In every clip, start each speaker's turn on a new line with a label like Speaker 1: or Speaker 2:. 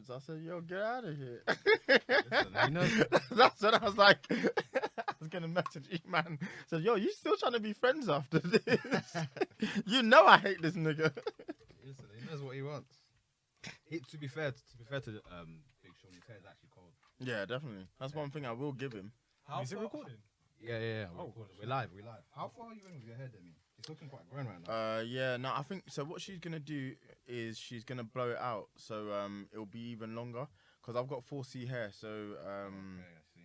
Speaker 1: friends. I said, yo, get out of here.
Speaker 2: Listen, he knows.
Speaker 1: That's when I was like, I was going to message Eman. Said, yo, you still trying to be friends after this? You know I hate this nigga.
Speaker 2: Listen, he knows what he wants. To be fair to Big Sean, his hair is actually cold.
Speaker 1: Yeah, definitely. That's one thing I will give him.
Speaker 3: How is it recording?
Speaker 2: Yeah. We're live. How far are you in with your hair, Demi? It's looking quite grown right now.
Speaker 1: Yeah, no, I think so. What she's gonna do is she's gonna blow it out, so it'll be even longer. Cause I've got 4C hair, so
Speaker 2: Okay, I see.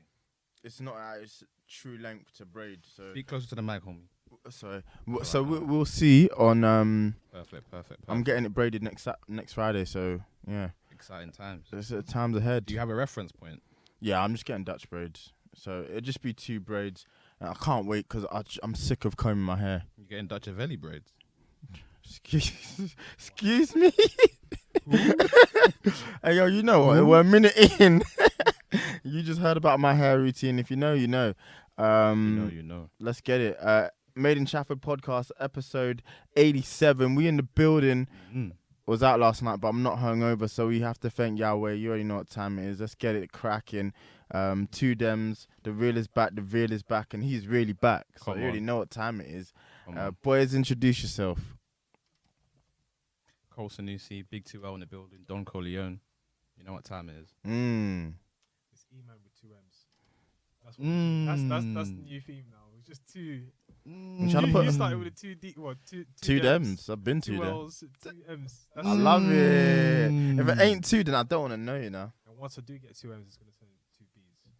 Speaker 1: it's not at its true length to braid. So
Speaker 2: Speak closer to the mic, homie.
Speaker 1: sorry. So we'll see on
Speaker 2: Perfect.
Speaker 1: I'm getting it braided next Friday. So yeah,
Speaker 2: Exciting times.
Speaker 1: it's times ahead.
Speaker 2: Do you have a reference point?
Speaker 1: Yeah, I'm just getting Dutch braids. So it'll just be 2 braids. And I can't wait because I'm sick of combing my hair.
Speaker 2: You're getting Dutch Avelli braids.
Speaker 1: Excuse me. Hey yo, you know what? We're a minute in. You just heard about my hair routine. If you know, you know.
Speaker 2: You know.
Speaker 1: Let's get it. Made in Chafford podcast, episode 87. We in the building. Was out last night, but I'm not hungover, so we have to thank Yahweh. You already know what time it is. Let's get it cracking. 2 Dems. The real is back. The real is back, and he's really back. So you already know what time it is. Boys, introduce yourself.
Speaker 2: Cole Sanusi, Big 2L in the building. Don Corleone. You know what time it is.
Speaker 3: It's Eman with 2 M's. That's the new theme now. It's just 2.
Speaker 1: I'm trying to put.
Speaker 3: You started with a 2 D. What? 2
Speaker 1: Dems. I've been 2
Speaker 3: 2
Speaker 1: Dems.
Speaker 3: L's, 2 M's. That's
Speaker 1: I love it. If it ain't 2, then I don't want to know, you know.
Speaker 3: And once I do get 2 M's, it's gonna turn into 2 B's.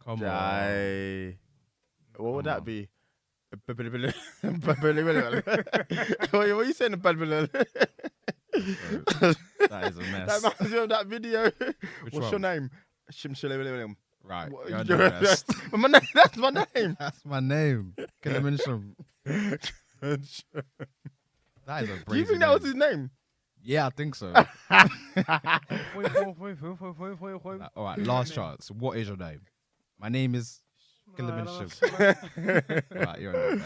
Speaker 2: Come
Speaker 1: Jai. What would
Speaker 2: Come
Speaker 1: that
Speaker 2: on.
Speaker 1: be? What are you saying?
Speaker 2: That is a mess.
Speaker 1: That reminds me of that video.
Speaker 2: Which
Speaker 1: What's
Speaker 2: one?
Speaker 1: your name? Shim.
Speaker 2: Right.
Speaker 1: What-
Speaker 2: You're under arrest.
Speaker 1: My name. That's my name.
Speaker 2: That's my name. Can I mention? That is a
Speaker 1: Do you
Speaker 2: crazy
Speaker 1: think that was his name?
Speaker 2: Yeah, I think so. All right, last chance. What is your name? My name is Right, you're under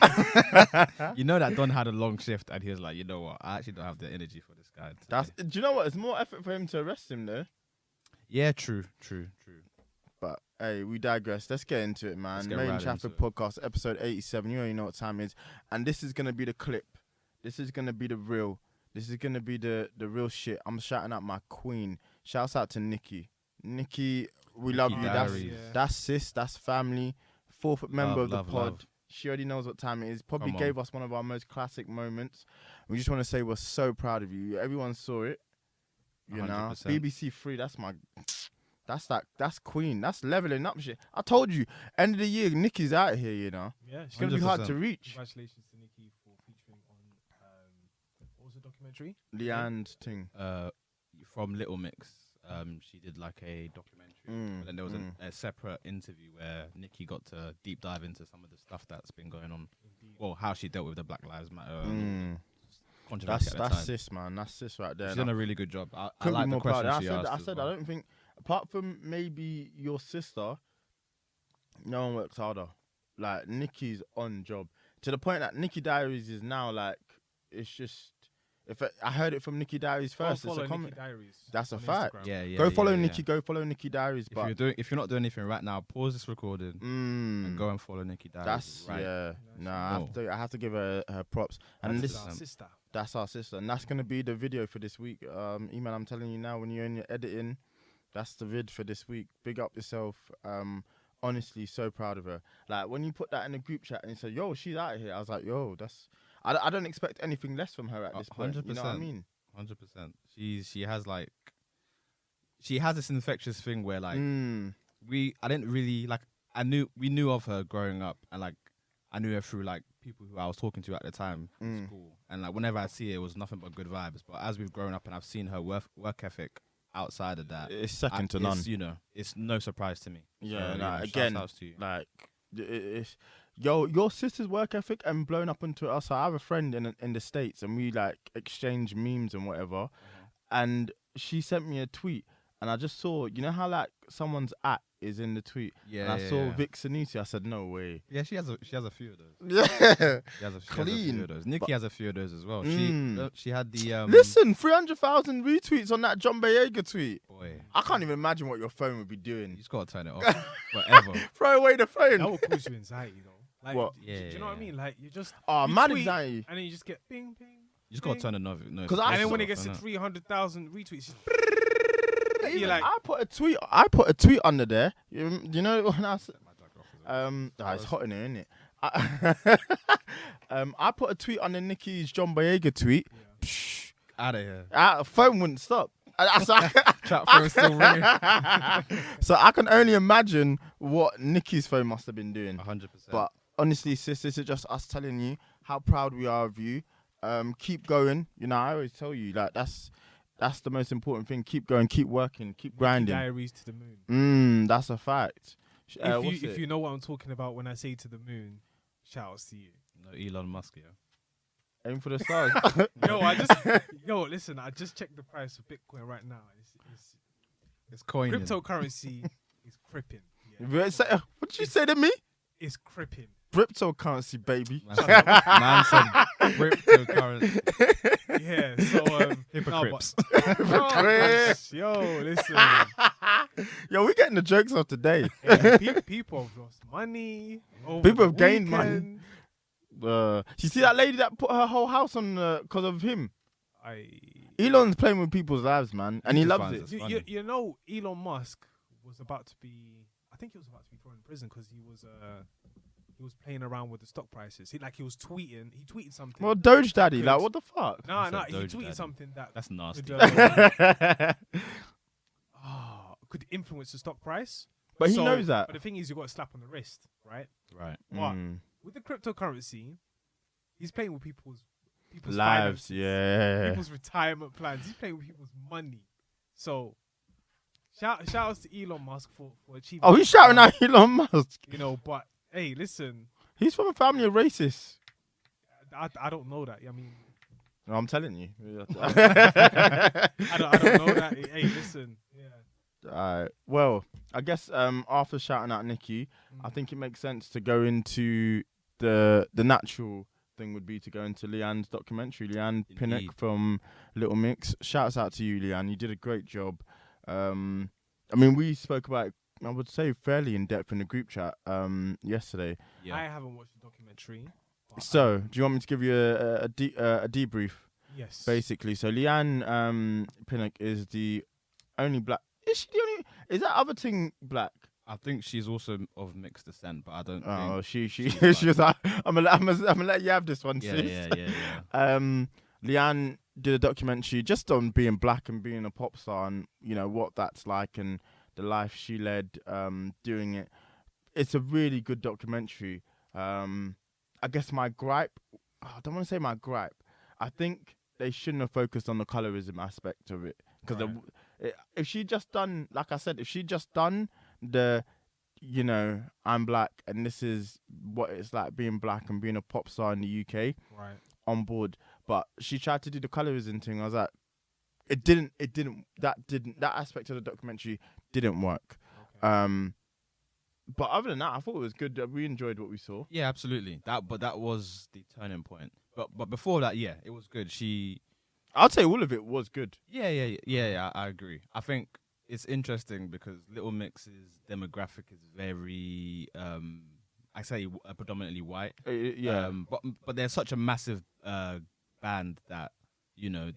Speaker 2: arrest. You know that Don had a long shift and he was like, you know what? I actually don't have the energy for this guy.
Speaker 1: Do you know what? It's more effort for him to arrest him though.
Speaker 2: Yeah, true.
Speaker 1: But hey, we digress. Let's get into it, man.
Speaker 2: Let's get
Speaker 1: Made in
Speaker 2: right
Speaker 1: Chafford
Speaker 2: into it.
Speaker 1: podcast, episode 87. You already know what time it is. And this is gonna be the clip. This is gonna be the real. This is gonna be the real shit. I'm shouting out my queen. Shouts out to Nikki. Nikki, we love you.
Speaker 2: Diaries.
Speaker 1: That's sis. That's family. 4th member of the
Speaker 2: Love,
Speaker 1: pod.
Speaker 2: love.
Speaker 1: She already knows what time it is. Probably
Speaker 2: Come on.
Speaker 1: gave us one of our most classic moments. We just want to say we're so proud of you. Everyone saw it. You know,
Speaker 2: 100%.
Speaker 1: BBC 3. That's queen. That's leveling up shit. I told you. End of the year, Nikki's out here. You know,
Speaker 3: Yeah,
Speaker 1: it's gonna be hard
Speaker 2: 100%.
Speaker 1: to reach.
Speaker 3: congratulations to Nikki for featuring on what was the documentary?
Speaker 1: Leigh-Anne's thing.
Speaker 2: From Little Mix, she did like a documentary. But then there was a separate interview where Nikki got to deep dive into some of the stuff that's been going on.
Speaker 3: Indeed.
Speaker 2: Well, how she dealt with the Black Lives Matter controversy
Speaker 1: That's
Speaker 2: at the time.
Speaker 1: sis, man. That's sis right there.
Speaker 2: She's done a really good job. I
Speaker 1: Couldn't
Speaker 2: like
Speaker 1: be
Speaker 2: the
Speaker 1: more proud.
Speaker 2: question
Speaker 1: I
Speaker 2: she
Speaker 1: said,
Speaker 2: asked.
Speaker 1: I
Speaker 2: as
Speaker 1: said,
Speaker 2: well.
Speaker 1: I don't think, apart from maybe your sister, no one works harder. Like Nikki's on job to the point that Nikki Diaries is now like, it's just. I heard it from Nikki Diaries first.
Speaker 3: Go
Speaker 1: It's a
Speaker 3: follow
Speaker 1: comment.
Speaker 3: Nikki Diaries.
Speaker 1: That's a
Speaker 3: on
Speaker 1: fact.
Speaker 3: Instagram.
Speaker 2: Yeah.
Speaker 1: Go follow
Speaker 2: yeah.
Speaker 1: Nikki. Go follow Nikki Diaries.
Speaker 2: If you're not doing anything right now, pause this recording and go and follow Nikki Diaries.
Speaker 1: That's
Speaker 2: right.
Speaker 1: yeah.
Speaker 3: Nice.
Speaker 1: Nah, I have to give her props. And
Speaker 3: That's
Speaker 1: this,
Speaker 3: our sister.
Speaker 1: that's our sister, and that's gonna be the video for this week. Eman, I'm telling you now, when you're in your editing, that's the vid for this week. Big up yourself. Honestly, so proud of her. Like when you put that in the group chat and you said, "Yo, she's out of here," I was like, "Yo, that's." I don't expect anything less from her at this point.
Speaker 2: 100%.
Speaker 1: You know what I mean?
Speaker 2: 100%. She has this infectious thing where like we knew of her growing up, and like I knew her through like people who I was talking to at the time in school, and like whenever I see her, it was nothing but good vibes. But as we've grown up and I've seen her work ethic outside of that,
Speaker 1: It's second to none.
Speaker 2: You know, it's no surprise to me.
Speaker 1: Yeah,
Speaker 2: So,
Speaker 1: nah,
Speaker 2: shouts
Speaker 1: again,
Speaker 2: outs to you.
Speaker 1: like it's your sister's work ethic and blown up into us. So I have a friend in the States, and we like exchange memes and whatever. And she sent me a tweet, and I just saw, you know how like someone's at is in the tweet.
Speaker 2: Yeah,
Speaker 1: And I
Speaker 2: yeah,
Speaker 1: saw
Speaker 2: yeah.
Speaker 1: Vic Sanusi. I said, no way.
Speaker 2: Yeah, she has a few of those.
Speaker 1: Yeah.
Speaker 2: She has a few
Speaker 1: Clean.
Speaker 2: of those. Nikki has a few of those as well. She had the
Speaker 1: Listen, 300,000 retweets on that John Boyega tweet.
Speaker 2: boy.
Speaker 1: I can't even imagine what your phone would be
Speaker 2: You
Speaker 1: doing.
Speaker 2: just gotta turn it off forever.
Speaker 1: Throw away the phone.
Speaker 3: That will cause you anxiety, though. Like,
Speaker 1: What?
Speaker 3: Do you know what I mean? Like, you just
Speaker 1: Mad
Speaker 3: retweet,
Speaker 1: anxiety.
Speaker 3: and then you just get ping, ping.
Speaker 2: You just gotta turn the notification.
Speaker 1: 'Cause I
Speaker 3: And then when
Speaker 1: saw-
Speaker 3: it gets to 300,000 retweets, just
Speaker 1: Even
Speaker 3: you're like,
Speaker 1: I put a tweet under there. You know when I said, it's hot in here, isn't it? I put a tweet under Nicki's John Boyega tweet. Psh,
Speaker 2: Out of here.
Speaker 1: phone wouldn't stop.
Speaker 2: Chat phone still ringing.
Speaker 1: So I can only imagine what Nicki's phone must have been doing.
Speaker 2: 100%.
Speaker 1: But honestly, sis, this is just us telling you how proud we are of you. Keep going. You know, I always tell you, like, that's the most important thing. Keep going, keep working, keep grinding.
Speaker 3: diaries to the moon.
Speaker 1: That's a fact.
Speaker 3: If you know what I'm talking about when I say to the moon, shout outs to you.
Speaker 2: No Elon Musk, yeah.
Speaker 1: Aim for the stars.
Speaker 3: Listen, I just checked the price of Bitcoin right now.
Speaker 2: It's coin.
Speaker 3: Cryptocurrency is cripping. Yeah.
Speaker 1: What did you say to me?
Speaker 3: It's cripping.
Speaker 1: Cryptocurrency, baby.
Speaker 2: Man said cryptocurrency.
Speaker 3: Yeah, so
Speaker 2: Hypocrites.
Speaker 3: Listen.
Speaker 1: Yo, we're getting the jokes of today.
Speaker 3: People have lost money.
Speaker 1: People have gained money. You see that lady that put her whole house on because of him? Elon's playing with people's lives, man, and he loves it.
Speaker 3: You know, Elon Musk was about to be. I think he was about to be thrown in prison because he was playing around with the stock prices. He was tweeting. He tweeted something.
Speaker 1: Well, Doge Daddy, like, what the fuck?
Speaker 3: No,
Speaker 2: He
Speaker 3: he
Speaker 2: Doge
Speaker 3: tweeted
Speaker 2: Daddy.
Speaker 3: something
Speaker 2: That's nasty.
Speaker 3: Could influence the stock price.
Speaker 1: But he knows that.
Speaker 3: But the thing is, you got a slap on the wrist, right?
Speaker 2: Right.
Speaker 3: But with the cryptocurrency, he's playing with people's
Speaker 1: Lives,
Speaker 3: finances,
Speaker 1: yeah.
Speaker 3: people's retirement plans. He's playing with people's money. So, shout outs to Elon Musk for achieving.
Speaker 1: Oh, he's shouting out Elon Musk.
Speaker 3: You know, but hey, listen,
Speaker 1: He's from a family of racists.
Speaker 3: I don't know that. I mean,
Speaker 1: No, I'm telling you.
Speaker 3: I don't know that. Hey, listen. Yeah.
Speaker 1: Alright. Well, I guess after shouting out Nicki, I think it makes sense to go into the natural thing would be to go into Leigh-Anne's documentary. Leigh-Anne Pinnock
Speaker 2: Indeed.
Speaker 1: from Little Mix. Shouts out to you, Leigh-Anne. You did a great job. I mean, we spoke about it, I would say, fairly in depth in the group chat yesterday.
Speaker 2: Yeah.
Speaker 3: I haven't watched the documentary. but
Speaker 1: So, do you want me to give you a debrief?
Speaker 3: yes.
Speaker 1: Basically, so Leigh-Anne Pinnock is the only black. Is she the only? Is that other thing black?
Speaker 2: I think she's also of mixed descent, but I don't
Speaker 1: Oh,
Speaker 2: think.
Speaker 1: she
Speaker 2: she's
Speaker 1: she was like, I'm gonna let you have this one,
Speaker 2: Yeah,
Speaker 1: sis.
Speaker 2: yeah.
Speaker 1: Leigh-Anne did a documentary just on being black and being a pop star, and you know what that's like and the life she led doing it. It's a really good documentary. I guess my gripe, I don't want to say my gripe. I think they shouldn't have focused on the colorism aspect of it, because if she just done, like I said, if she just done the, you know, I'm black and this is what it's like being black and being a pop star in the UK,
Speaker 3: Right.
Speaker 1: on board. But she tried to do the colorism thing. I was like, that aspect of the documentary didn't work.
Speaker 3: Okay.
Speaker 1: But other than that, I thought it was good. We enjoyed what we saw.
Speaker 2: Yeah, absolutely. That was the turning point. But before that, yeah, it was good.
Speaker 1: I'd say all of it was good.
Speaker 2: Yeah, I agree. I think it's interesting because Little Mix's demographic is very, I say predominantly white.
Speaker 1: Yeah.
Speaker 2: But they're such a massive band that, you know,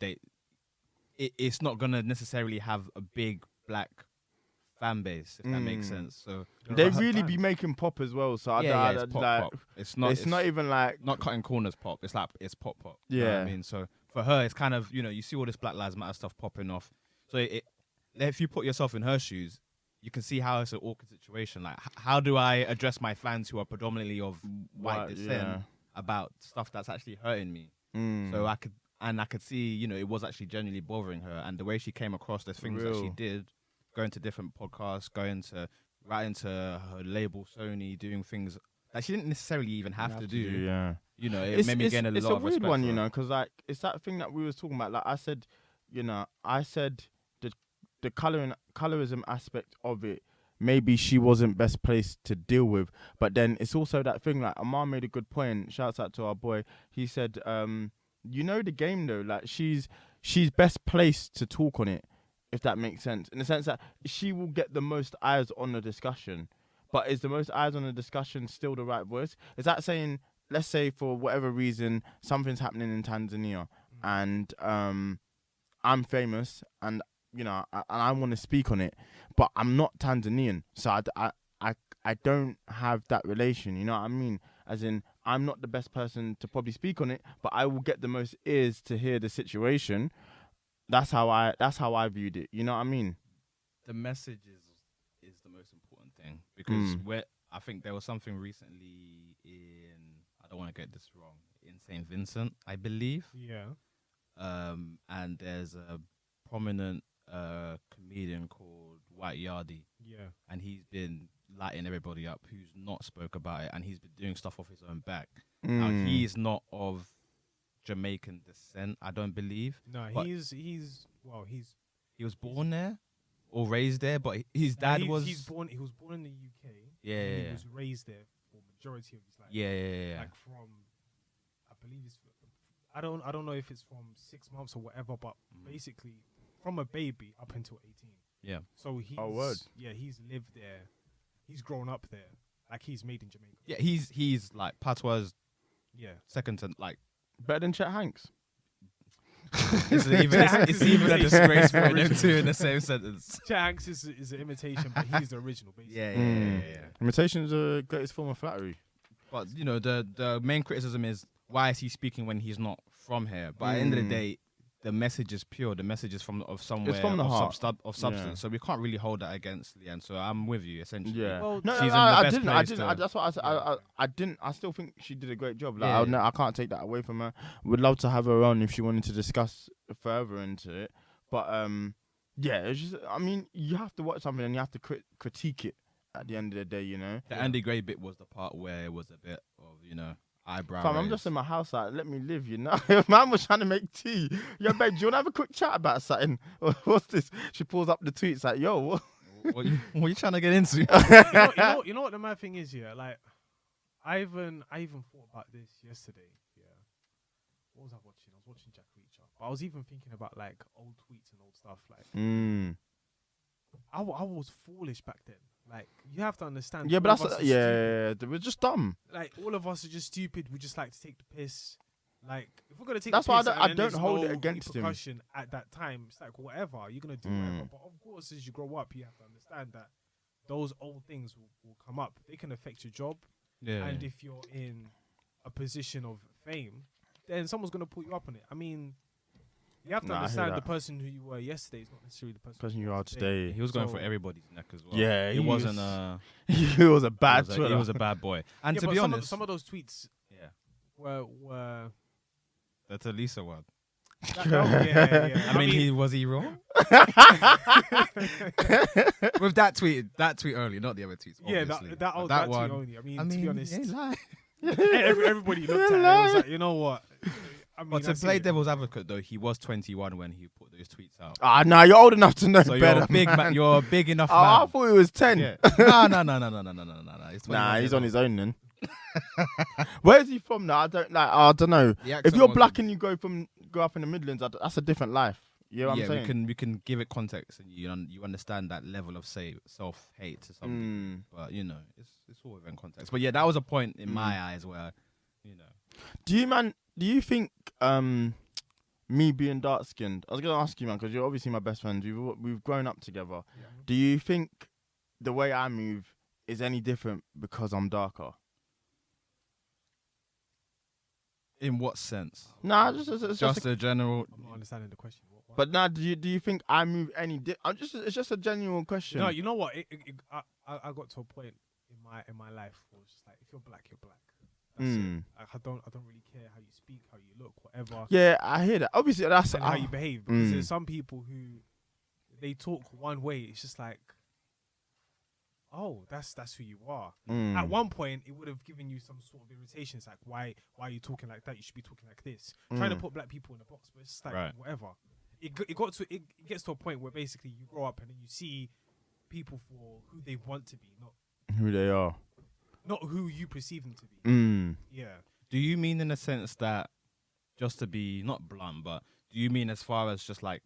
Speaker 2: it's not gonna necessarily have a big black fan base, if that makes sense. So
Speaker 1: They really be making pop as well. So
Speaker 2: it's pop,
Speaker 1: like,
Speaker 2: pop. It's not
Speaker 1: even like
Speaker 2: not cutting corners pop. It's like it's pop.
Speaker 1: Yeah.
Speaker 2: You know what I mean, so for her, it's kind of, you know, you see all this Black Lives Matter stuff popping off. So if you put yourself in her shoes, you can see how it's an awkward situation. Like, how do I address my fans who are predominantly of white descent about stuff that's actually hurting me? So I could see, you know, it was actually genuinely bothering her, and the way she came across, the things that she did, going to different podcasts, writing to her label Sony, doing things that she didn't necessarily even have to do.
Speaker 1: Yeah.
Speaker 2: You know, it made me gain a lot of respect.
Speaker 1: It's a weird one,
Speaker 2: for
Speaker 1: you
Speaker 2: her.
Speaker 1: know, because like it's that thing that we was talking about. Like I said the colorism aspect of it maybe she wasn't best placed to deal with. But then it's also that thing, like Amar made a good point. Shouts out to our boy. He said, you know the game though, like she's best placed to talk on it, if that makes sense. In the sense that she will get the most eyes on the discussion. But is the most eyes on the discussion still the right voice? Is that saying, let's say for whatever reason, something's happening in Tanzania and I'm famous and, you know, I want to speak on it, but I'm not Tanzanian. So I don't have that relation, you know what I mean? As in, I'm not the best person to probably speak on it, but I will get the most ears to hear the situation. That's how I viewed it, you know what I mean?
Speaker 2: The message is the most important thing, because I think there was something recently in, I don't want to get this wrong, in St. Vincent, I believe.
Speaker 3: Yeah.
Speaker 2: And there's a prominent comedian called White Yardie.
Speaker 3: Yeah.
Speaker 2: And he's been lighting everybody up who's not spoke about it, and he's been doing stuff off his own back. Now, he's not of Jamaican descent, I don't believe.
Speaker 3: No, he
Speaker 2: was born there or raised there, but his dad was.
Speaker 3: He was born in the UK.
Speaker 2: Yeah,
Speaker 3: and he was raised there for majority of his life.
Speaker 2: Yeah.
Speaker 3: Like from, I believe it's, I don't know if it's from 6 months or whatever, but basically from a baby up until 18.
Speaker 2: Yeah.
Speaker 3: So he's he's lived there, he's grown up there, like he's made in Jamaica.
Speaker 2: Yeah, he's like patois.
Speaker 3: Yeah.
Speaker 2: Second to like
Speaker 1: Better than Chet Hanks.
Speaker 2: it's even a disgrace for them two in the same sentence.
Speaker 3: Chet Hanks is an imitation, but he's the original, basically.
Speaker 2: Yeah.
Speaker 1: Imitation is the greatest form of flattery.
Speaker 2: But you know, the main criticism is, why is he speaking when he's not from here? But at the end of the day, the message is pure. The message is from somewhere.
Speaker 1: It's from the heart.
Speaker 2: Of substance. Yeah. So we can't really hold that against Leigh-Anne. So I'm with you essentially.
Speaker 1: Yeah.
Speaker 3: Well,
Speaker 1: I didn't. That's what I said. I didn't. I still think she did a great job. Like I can't take that away from her. Would love to have her on if she wanted to discuss further into it. But it's just. I mean, you have to watch something and you have to critique it at the end of the day. You know.
Speaker 2: The Andy Gray bit was the part where it was a bit of, you know, eyebrow.
Speaker 1: Fam, I'm just in my house, like, let me live, you know. Man was trying to make tea. Yo, babe, do you want to have a quick chat about something? What's this? She pulls up the tweets like, yo, what?
Speaker 2: What are you trying to get into?
Speaker 3: you know what the mad thing is, yeah? Like, I even thought about this yesterday, yeah. What was I watching? I was watching Jack Reacher. But I was even thinking about, like, old tweets and old stuff. Like, I was foolish back then. Like, you have to understand.
Speaker 1: Yeah, but that's they were just dumb.
Speaker 3: Like, all of us are just stupid. We just like to take the piss. Like, if we're gonna take
Speaker 1: that's
Speaker 3: the piss,
Speaker 1: why I don't hold it against him.
Speaker 3: At that time, it's like whatever you're gonna do, whatever. But of course, as you grow up, you have to understand that those old things will come up. They can affect your job.
Speaker 2: Yeah.
Speaker 3: And if you're in a position of fame, then someone's gonna put you up on it. I mean, you have to understand the person who you were yesterday is not necessarily the person
Speaker 1: you are today.
Speaker 2: He was going for everybody's neck as well.
Speaker 1: Yeah,
Speaker 2: he wasn't.
Speaker 1: He was a bad.
Speaker 2: He was a bad boy. And to be honest,
Speaker 3: some of those tweets, were
Speaker 2: the Talisa one.
Speaker 3: Yeah.
Speaker 2: I mean, was he wrong? With that tweet only, not the other tweets.
Speaker 3: Yeah,
Speaker 2: obviously.
Speaker 3: that one tweet only. I mean, to be honest, everybody looked at it and was like, you know what? I mean,
Speaker 2: but to play devil's advocate, though, he was 21 when he put those tweets out.
Speaker 1: Nah, you're old enough to know
Speaker 2: so
Speaker 1: better.
Speaker 2: You're a big enough man.
Speaker 1: I thought he was 10.
Speaker 2: Yeah. No.
Speaker 1: He's on his own then. Where is he from now? I don't know. If you're black and you grow up in the Midlands, that's a different life. You know what I'm saying?
Speaker 2: we can give it context, and you understand that level of self-hate to something. But you know, it's all within context. But yeah, that was a point in my eyes where, you know.
Speaker 1: Do you think me being dark skinned? I was gonna ask you, man, because you're obviously my best friend. We've grown up together. Yeah. Do you think the way I move is any different because I'm darker?
Speaker 2: In what sense?
Speaker 1: Nah, just
Speaker 2: a general.
Speaker 3: I'm not understanding the question. What?
Speaker 1: But now, do you think I move any? It's just a genuine question.
Speaker 3: No, you know what? I got to a point in my life where it's just like, if you're black, you're black. That's it. Like, I don't really care how you speak, how you look, whatever.
Speaker 1: Yeah, I hear that. Obviously, that's
Speaker 3: how you behave. Because there's some people who they talk one way. It's just like, oh, that's who you are. At one point, it would have given you some sort of irritation. It's like, why are you talking like that? You should be talking like this. Trying to put black people in a box, but it's just like whatever. It gets to a point where basically you grow up and then you see people for who they want to be,
Speaker 1: who they are.
Speaker 3: not who you perceive them to be. Yeah.
Speaker 2: Do you mean in the sense that, just to be not blunt, but do you mean as far as just like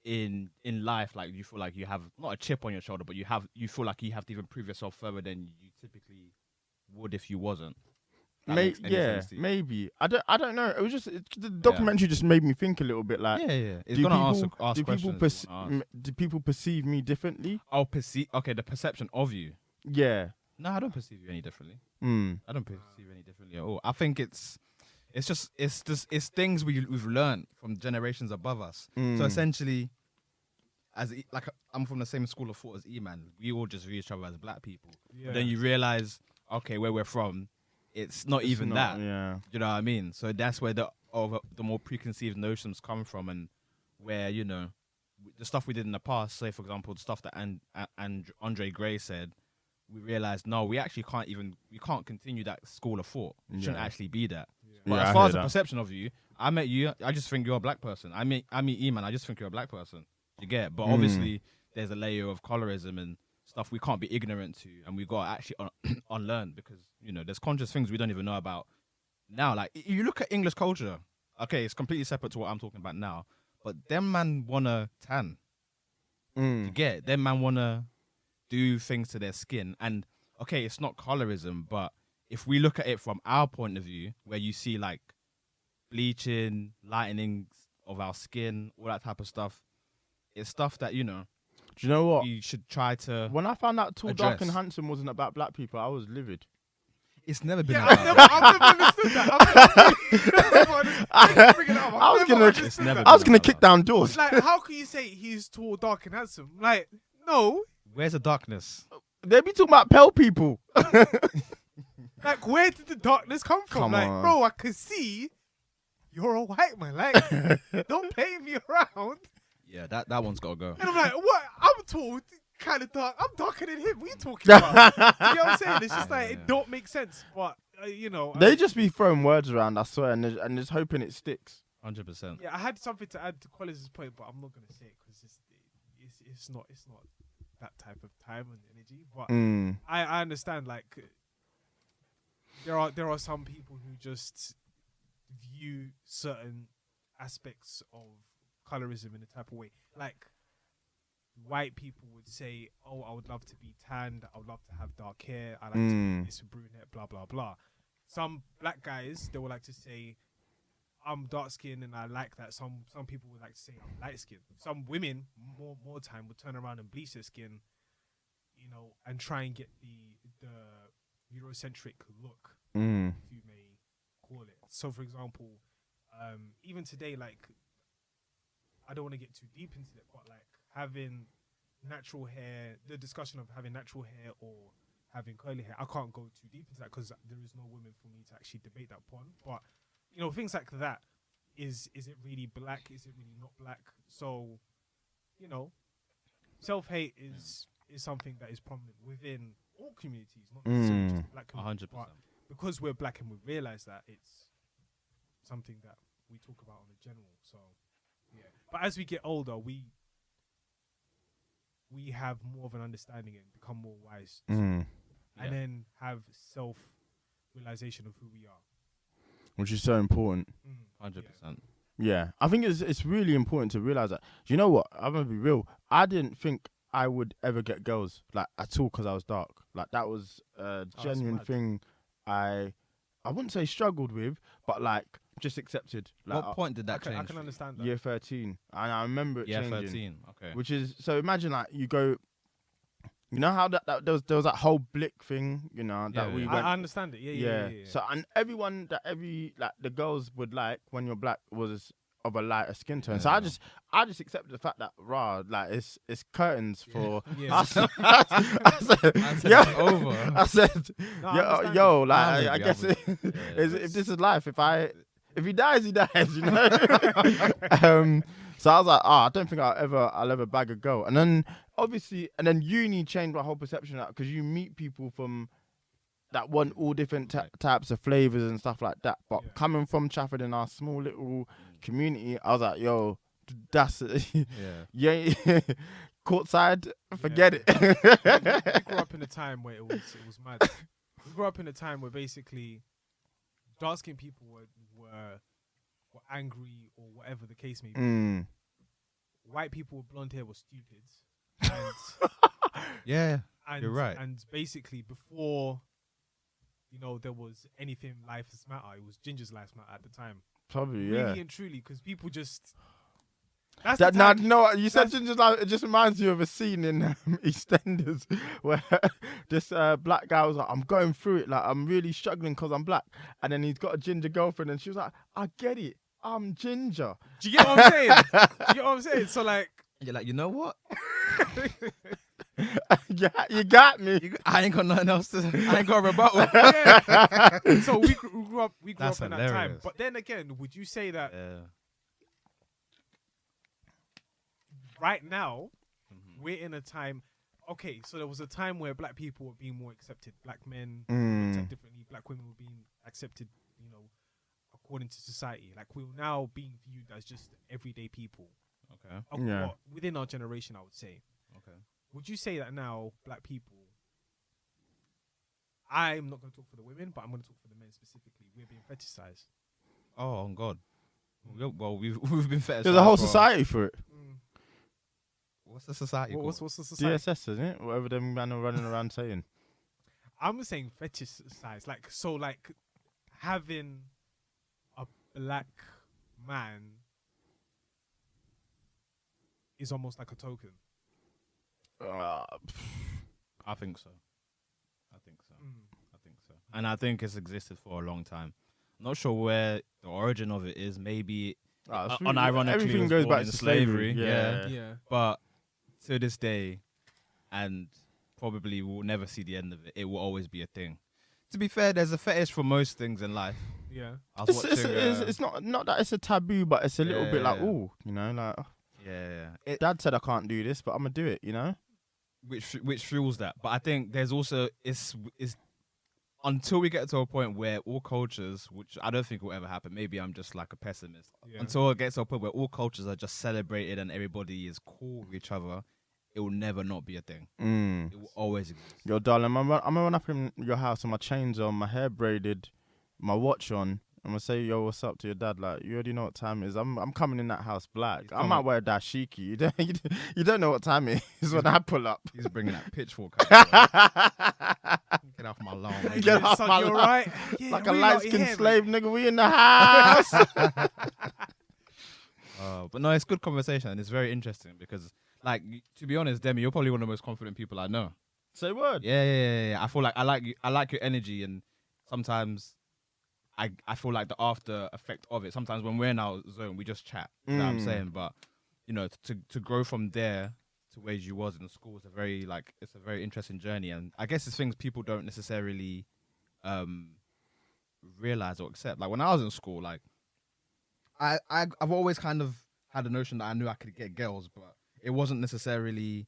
Speaker 2: in life, like you feel like you have not a chip on your shoulder, but you feel like you have to even prove yourself further than you typically would if you wasn't?
Speaker 1: Maybe. I don't know. It was just the documentary just made me think a little bit. Like,
Speaker 2: It's gonna ask questions.
Speaker 1: Do people perceive me differently?
Speaker 2: Okay, the perception of you.
Speaker 1: Yeah.
Speaker 2: No, I don't perceive you any differently. I don't perceive you any differently at all. I think it's things we've learned from generations above us. So essentially, I'm from the same school of thought as Eman. We all just view each other as black people.
Speaker 3: Yeah.
Speaker 2: But then you realize, okay, where we're from, it's not even that.
Speaker 1: Yeah.
Speaker 2: You know what I mean? So that's where the more preconceived notions come from, and where, you know, the stuff we did in the past, say for example the stuff that Andre Gray said, we realized no, we actually can't continue that school of thought. It shouldn't actually be that. But as far as the perception of you, I met you, I just think you're a black person. I meet Eman, I just think you're a black person. You get it? But obviously there's a layer of colorism and stuff we can't be ignorant to, and we got to actually unlearn, because, you know, there's conscious things we don't even know about now. Like, you look at English culture, okay, it's completely separate to what I'm talking about now, but them man wanna tan. You get it? Them man wanna do things to their skin, and okay, it's not colorism, but if we look at it from our point of view, where you see like bleaching, lightening of our skin, all that type of stuff, it's stuff that, you know,
Speaker 1: do you know what?
Speaker 2: You should try to.
Speaker 1: When I found out Tall, Dark and Handsome wasn't about black people, I was livid.
Speaker 2: It's never been.
Speaker 3: I've never understood that.
Speaker 1: I was gonna kick down doors.
Speaker 3: Like, how can you say he's tall, dark, and handsome? Like, no.
Speaker 2: Where's the darkness?
Speaker 1: They be talking about pale people.
Speaker 3: Like, where did the darkness come from?
Speaker 1: Come
Speaker 3: like,
Speaker 1: on.
Speaker 3: bro, I can see you're a white man. Like, don't play me around.
Speaker 2: Yeah, that one's gotta go.
Speaker 3: And I'm like, what? I'm tall, kind of dark. I'm darker than him. What are you talking about? You know what I'm saying? It's just like, it don't make sense. But, you know.
Speaker 1: They just be throwing words around, I swear, and just hoping it sticks.
Speaker 2: 100%.
Speaker 3: Yeah, I had something to add to Collins's point, but I'm not going to say it because it's not that type of time and energy. But I understand, like, there are some people who just view certain aspects of colorism in a type of way. Like, white people would say, oh, I would love to be tanned, I would love to have dark hair, I like to be this brunette, blah blah blah. Some black guys, they would like to say, I'm dark skinned and I like that. Some people would like to say I'm light skinned. Some women more time would turn around and bleach their skin, you know, and try and get the Eurocentric look, if you may call it. So for example, even today, like, I don't want to get too deep into it, but like having natural hair, the discussion of having natural hair or having curly hair, I can't go too deep into that because there is no women for me to actually debate that upon. But, you know, things like that, is it really black? Is it really not black? So, you know, self-hate is something that is prominent within all communities, not necessarily just the black community.
Speaker 2: 100%.
Speaker 3: But because we're black and we realize that, it's something that we talk about on a general. So, yeah. But as we get older, we have more of an understanding and become more wise, and then have self-realization of who we are,
Speaker 1: which is so important.
Speaker 2: 100%.
Speaker 1: Yeah, I think it's really important to realize that. Do you know what? I'm gonna be real. I didn't think I would ever get girls like at all because I was dark. Like, that was a genuine thing. I wouldn't say struggled with, but like just accepted. Like,
Speaker 2: What point did that change?
Speaker 3: I can understand that.
Speaker 1: Year 13, and I remember it changing.
Speaker 2: Year 13, okay.
Speaker 1: Which is, so imagine like you go, you know how that there was that whole blick thing, you know, that we went.
Speaker 3: I understand it. Yeah.
Speaker 1: So, and everyone like the girls would like when you're black was of a lighter skin tone. So I just accepted the fact that like it's curtains for us. I said, yo, like I guess if this is life, if he dies, he dies, you know. So I was like, I don't think I'll ever bag a girl. And then obviously, uni changed my whole perception of that, because you meet people from that want all different types of flavors and stuff like that. But coming from Chafford in our small little community, I was like, yo, that's courtside, forget it.
Speaker 3: We grew up in a time where it was mad. We grew up in a time where basically dark skinned people were angry or whatever the case may be. White people with blonde hair were stupid. And
Speaker 2: Yeah,
Speaker 3: and,
Speaker 2: you're right.
Speaker 3: And basically before, there was anything lives matter, it was Ginger's lives matter at the time.
Speaker 1: Probably,
Speaker 3: Really and truly, because people just...
Speaker 1: You said Ginger's life, it just reminds you of a scene in EastEnders where this black guy was like, I'm going through it, like I'm really struggling because I'm black, and then he's got a ginger girlfriend, and she was like, I get it, I'm ginger.
Speaker 3: Do you get what I'm saying? Do you get what I'm saying? So like,
Speaker 2: You're like, you know what?
Speaker 1: Yeah, you got me.
Speaker 2: I ain't got nothing else to. I ain't got a rebuttal.
Speaker 3: yeah. So we grew up in
Speaker 2: That's
Speaker 3: that time.
Speaker 2: hilarious.
Speaker 3: But then again, would you say that right now we're in a time? Okay, so there was a time where black people were being more accepted. Black men were looked at differently. Black women were being accepted, according to society. Like we're now being viewed as just everyday people.
Speaker 2: Okay.
Speaker 1: Yeah.
Speaker 3: Within our generation, I would say.
Speaker 2: Okay.
Speaker 3: Would you say that now, black people? I'm not going to talk for the women, but I'm going to talk for the men specifically. We're being fetishized.
Speaker 2: Oh, on God. Well, we've been fetishized.
Speaker 1: There's a whole society for it.
Speaker 2: What's the society called?
Speaker 3: What's the society?
Speaker 1: DSS, isn't it? Whatever them men are running around saying.
Speaker 3: I'm saying fetishized. Like having a black man is almost like a token.
Speaker 2: I think so. I think so. And I think it's existed for a long time. Not sure where the origin of it is. Maybe unironically
Speaker 1: everything
Speaker 2: was
Speaker 1: goes
Speaker 2: born
Speaker 1: back
Speaker 2: in
Speaker 1: to
Speaker 2: slavery.
Speaker 1: Yeah.
Speaker 3: Yeah.
Speaker 2: But to this day, and probably we'll never see the end of it, it will always be a thing. To be fair, there's a fetish for most things in life.
Speaker 3: Yeah.
Speaker 2: I was
Speaker 1: It's not that it's a taboo, but it's a little bit like,
Speaker 2: Yeah.
Speaker 1: ooh, like
Speaker 2: yeah.
Speaker 1: Dad said I can't do this, but I'm gonna do it,
Speaker 2: Which fuels that. But I think there's also it's until we get to a point where all cultures, which I don't think will ever happen, maybe I'm just like a pessimist.
Speaker 3: Yeah.
Speaker 2: Until it gets to a point where all cultures are just celebrated and everybody is cool with each other, it will never not be a thing. It will always exist.
Speaker 1: Yo, darling, I'm gonna run up in your house with my chains on, my hair braided, my watch on. I'm gonna say, yo, what's up to your dad? Like, you already know what time it is. I'm coming in that house black. I might wear a dashiki. You don't know what time it is when I pull up.
Speaker 2: He's bringing that pitchful out. Get off my lawn.
Speaker 1: Get off my
Speaker 3: you're
Speaker 1: lawn.
Speaker 3: right. Yeah,
Speaker 1: Like a
Speaker 3: we
Speaker 1: light
Speaker 3: lot
Speaker 1: skinned
Speaker 3: here,
Speaker 1: slave,
Speaker 3: mate.
Speaker 1: nigga. We in the house.
Speaker 2: But no, it's good conversation and it's very interesting because, like, to be honest, Demi, you're probably one of the most confident people I know.
Speaker 1: Say word.
Speaker 2: Yeah. I feel like I like your energy, and sometimes I feel like the after effect of it. Sometimes when we're in our zone, we just chat. You know what I'm saying? But to grow from there to where you was in the school is it's a very interesting journey, and I guess it's things people don't necessarily realize or accept. Like when I was in school, like I've always kind of had the notion that I knew I could get girls, but it wasn't necessarily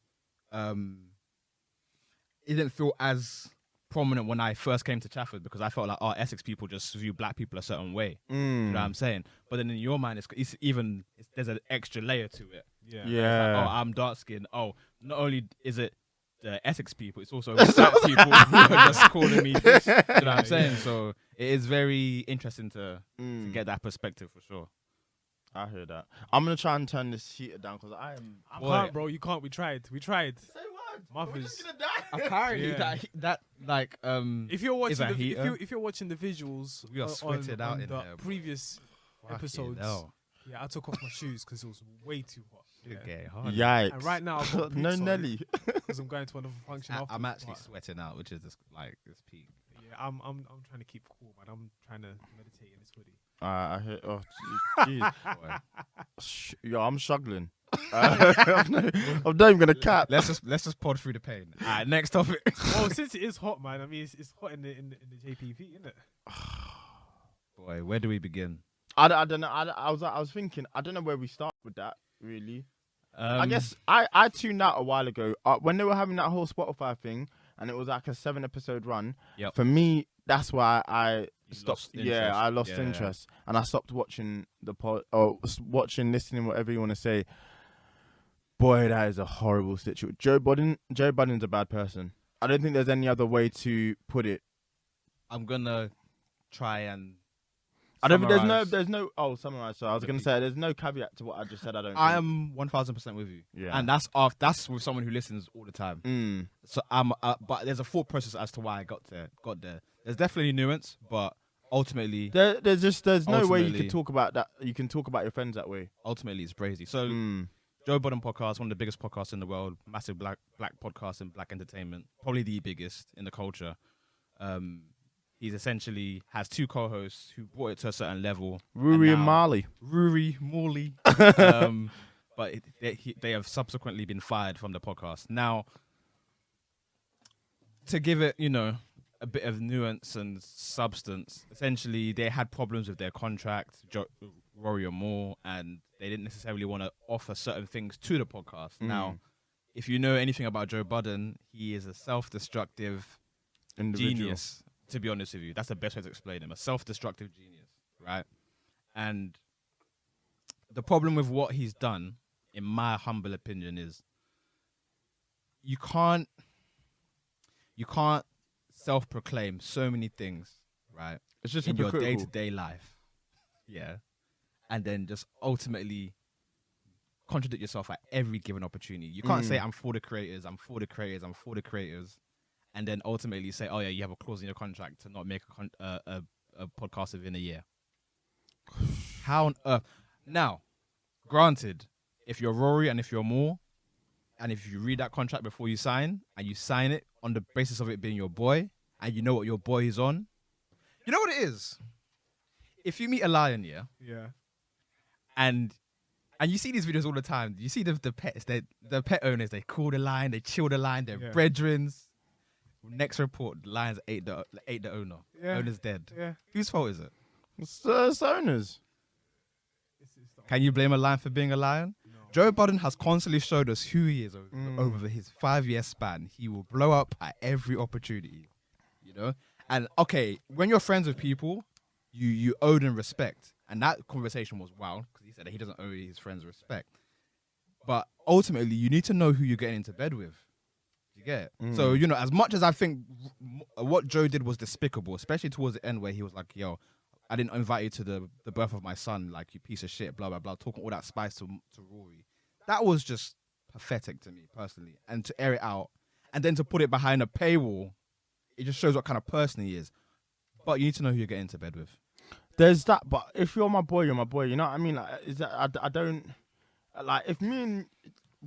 Speaker 2: it didn't feel as prominent when I first came to Chafford because I felt like Essex people just view black people a certain way. You know what I'm saying? But then in your mind, there's an extra layer to it.
Speaker 3: Yeah.
Speaker 1: Yeah.
Speaker 2: Like, I'm dark skinned. Oh, not only is it the Essex people, it's also black people who are just calling me this. You know what I'm saying? So it is very interesting to get that perspective for sure.
Speaker 1: I hear that. I'm gonna try and turn this heater down because I
Speaker 3: Can't, bro. You can't. We tried.
Speaker 1: Say what?
Speaker 3: Mothers.
Speaker 1: We're just gonna die.
Speaker 2: Apparently,
Speaker 3: Yeah.
Speaker 2: that like
Speaker 3: If you're watching
Speaker 2: a heater?
Speaker 3: if you're watching the visuals,
Speaker 2: We are sweated out
Speaker 3: on
Speaker 2: in
Speaker 3: the
Speaker 2: there, boy.
Speaker 3: previous episodes.
Speaker 2: hell.
Speaker 3: Yeah, I took off my shoes because it was way too hot. Yeah.
Speaker 2: Okay, hard.
Speaker 1: Yikes.
Speaker 3: And right now I've got
Speaker 1: no
Speaker 3: boots on
Speaker 1: Nelly.
Speaker 3: because I'm going to another function.
Speaker 2: I'm
Speaker 3: afterwards,
Speaker 2: actually
Speaker 3: but
Speaker 2: sweating out, which is just like this peak.
Speaker 3: Yeah, I'm trying to keep cool, man. I'm trying to meditate in this hoodie.
Speaker 1: I hear. Oh, jeez.
Speaker 2: Boy.
Speaker 1: Yo, I'm struggling. I'm not even gonna cap.
Speaker 2: Let's just pod through the pain. All right, next topic.
Speaker 3: Oh, since it is hot, man. I mean, it's hot in the JPV, isn't it?
Speaker 2: Boy, where do we begin?
Speaker 1: I don't know. I was thinking. I don't know where we start with that. Really. I
Speaker 2: Um,
Speaker 1: guess I tuned out a while ago when they were having that whole Spotify thing, and it was like a 7-episode run.
Speaker 2: Yep.
Speaker 1: For me, that's why I stopped.
Speaker 2: lost interest.
Speaker 1: I lost
Speaker 2: Yeah.
Speaker 1: interest, and I stopped watching the pod or listening, whatever you want to say. Boy, that is a horrible situation. Joe Budden's a bad person. I don't think there's any other way to put it.
Speaker 2: I'm gonna try and.
Speaker 1: I don't think
Speaker 2: summarize.
Speaker 1: there's no. Oh, summarize. So I was gonna say there's no caveat to what I just said. I don't.
Speaker 2: I
Speaker 1: think.
Speaker 2: am 1000% with you.
Speaker 1: Yeah.
Speaker 2: And that's with someone who listens all the time. So but there's a thought process as to why I got there. There's definitely nuance, but ultimately,
Speaker 1: there's no way you can talk about that. You can talk about your friends that way.
Speaker 2: Ultimately, it's crazy. So, Joe Budden podcast, one of the biggest podcasts in the world, massive black podcast in black entertainment, probably the biggest in the culture. He's essentially has two co-hosts who brought it to a certain level.
Speaker 1: Rory and Marley.
Speaker 2: Morley. But they have subsequently been fired from the podcast. Now, to give it, a bit of nuance and substance, essentially they had problems with their contract, Rory and Moore, and they didn't necessarily want to offer certain things to the podcast. Now, if you know anything about Joe Budden, he is a self-destructive genius. To be honest with you, that's the best way to explain him. A self-destructive genius, right? And the problem with what he's done, in my humble opinion, is you can't self-proclaim so many things, right?
Speaker 1: It's just
Speaker 2: in your
Speaker 1: hypocritical.
Speaker 2: day-to-day life, yeah, and then just ultimately contradict yourself at every given opportunity. You can't say I'm for the creators, and then ultimately say, oh yeah, you have a clause in your contract to not make a podcast within a year. How on earth? Now, granted, if you're Rory and if you're Moore, and if you read that contract before you sign, and you sign it on the basis of it being your boy, and you know what your boy is on, you know what it is? If you meet a lion,
Speaker 3: Yeah.
Speaker 2: and you see these videos all the time, you see the pets, the pet owners, they call the lion, they chill the lion, they're brethrens. Next report, the lions ate the owner.
Speaker 3: Yeah.
Speaker 2: Owner's dead.
Speaker 3: Yeah.
Speaker 2: Whose fault is it?
Speaker 1: It's owners.
Speaker 2: Can you blame a lion for being a lion? No. Joe Budden has constantly showed us who he is over his 5-year span. He will blow up at every opportunity, And okay, when you're friends with people, you owe them respect. And that conversation was wild because he said that he doesn't owe his friends respect. But ultimately, you need to know who you're getting into bed with. You get it? So, as much as I think what Joe did was despicable, especially towards the end where he was like, yo, I didn't invite you to the birth of my son, like, you piece of shit, blah, blah, blah, talking all that spice to Rory. That was just pathetic to me, personally. And to air it out, and then to put it behind a paywall, it just shows what kind of person he is. But you need to know who you're getting into bed with.
Speaker 1: There's that, but if you're my boy, you're my boy. You know what I mean? Like, is that I don't like if me and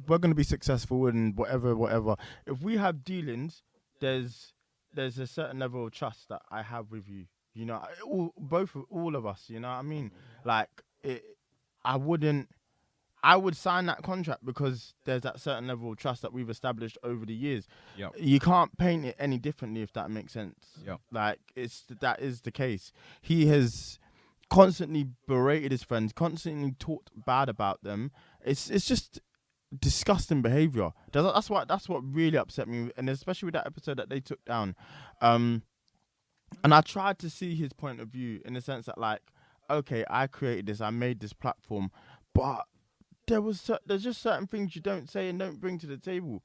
Speaker 1: we're gonna be successful and whatever. If we have dealings, there's a certain level of trust that I have with you. All of us. You know what I mean? Like I would sign that contract because there's that certain level of trust that we've established over the years.
Speaker 2: Yep.
Speaker 1: You can't paint it any differently, if that makes sense.
Speaker 2: Yep.
Speaker 1: Like that is the case. He has constantly berated his friends, constantly talked bad about them. It's just disgusting behavior. That's what really upset me, and especially with that episode that they took down. And I tried to see his point of view in the sense that, like, okay, I created this, I made this platform, but there's just certain things you don't say and don't bring to the table.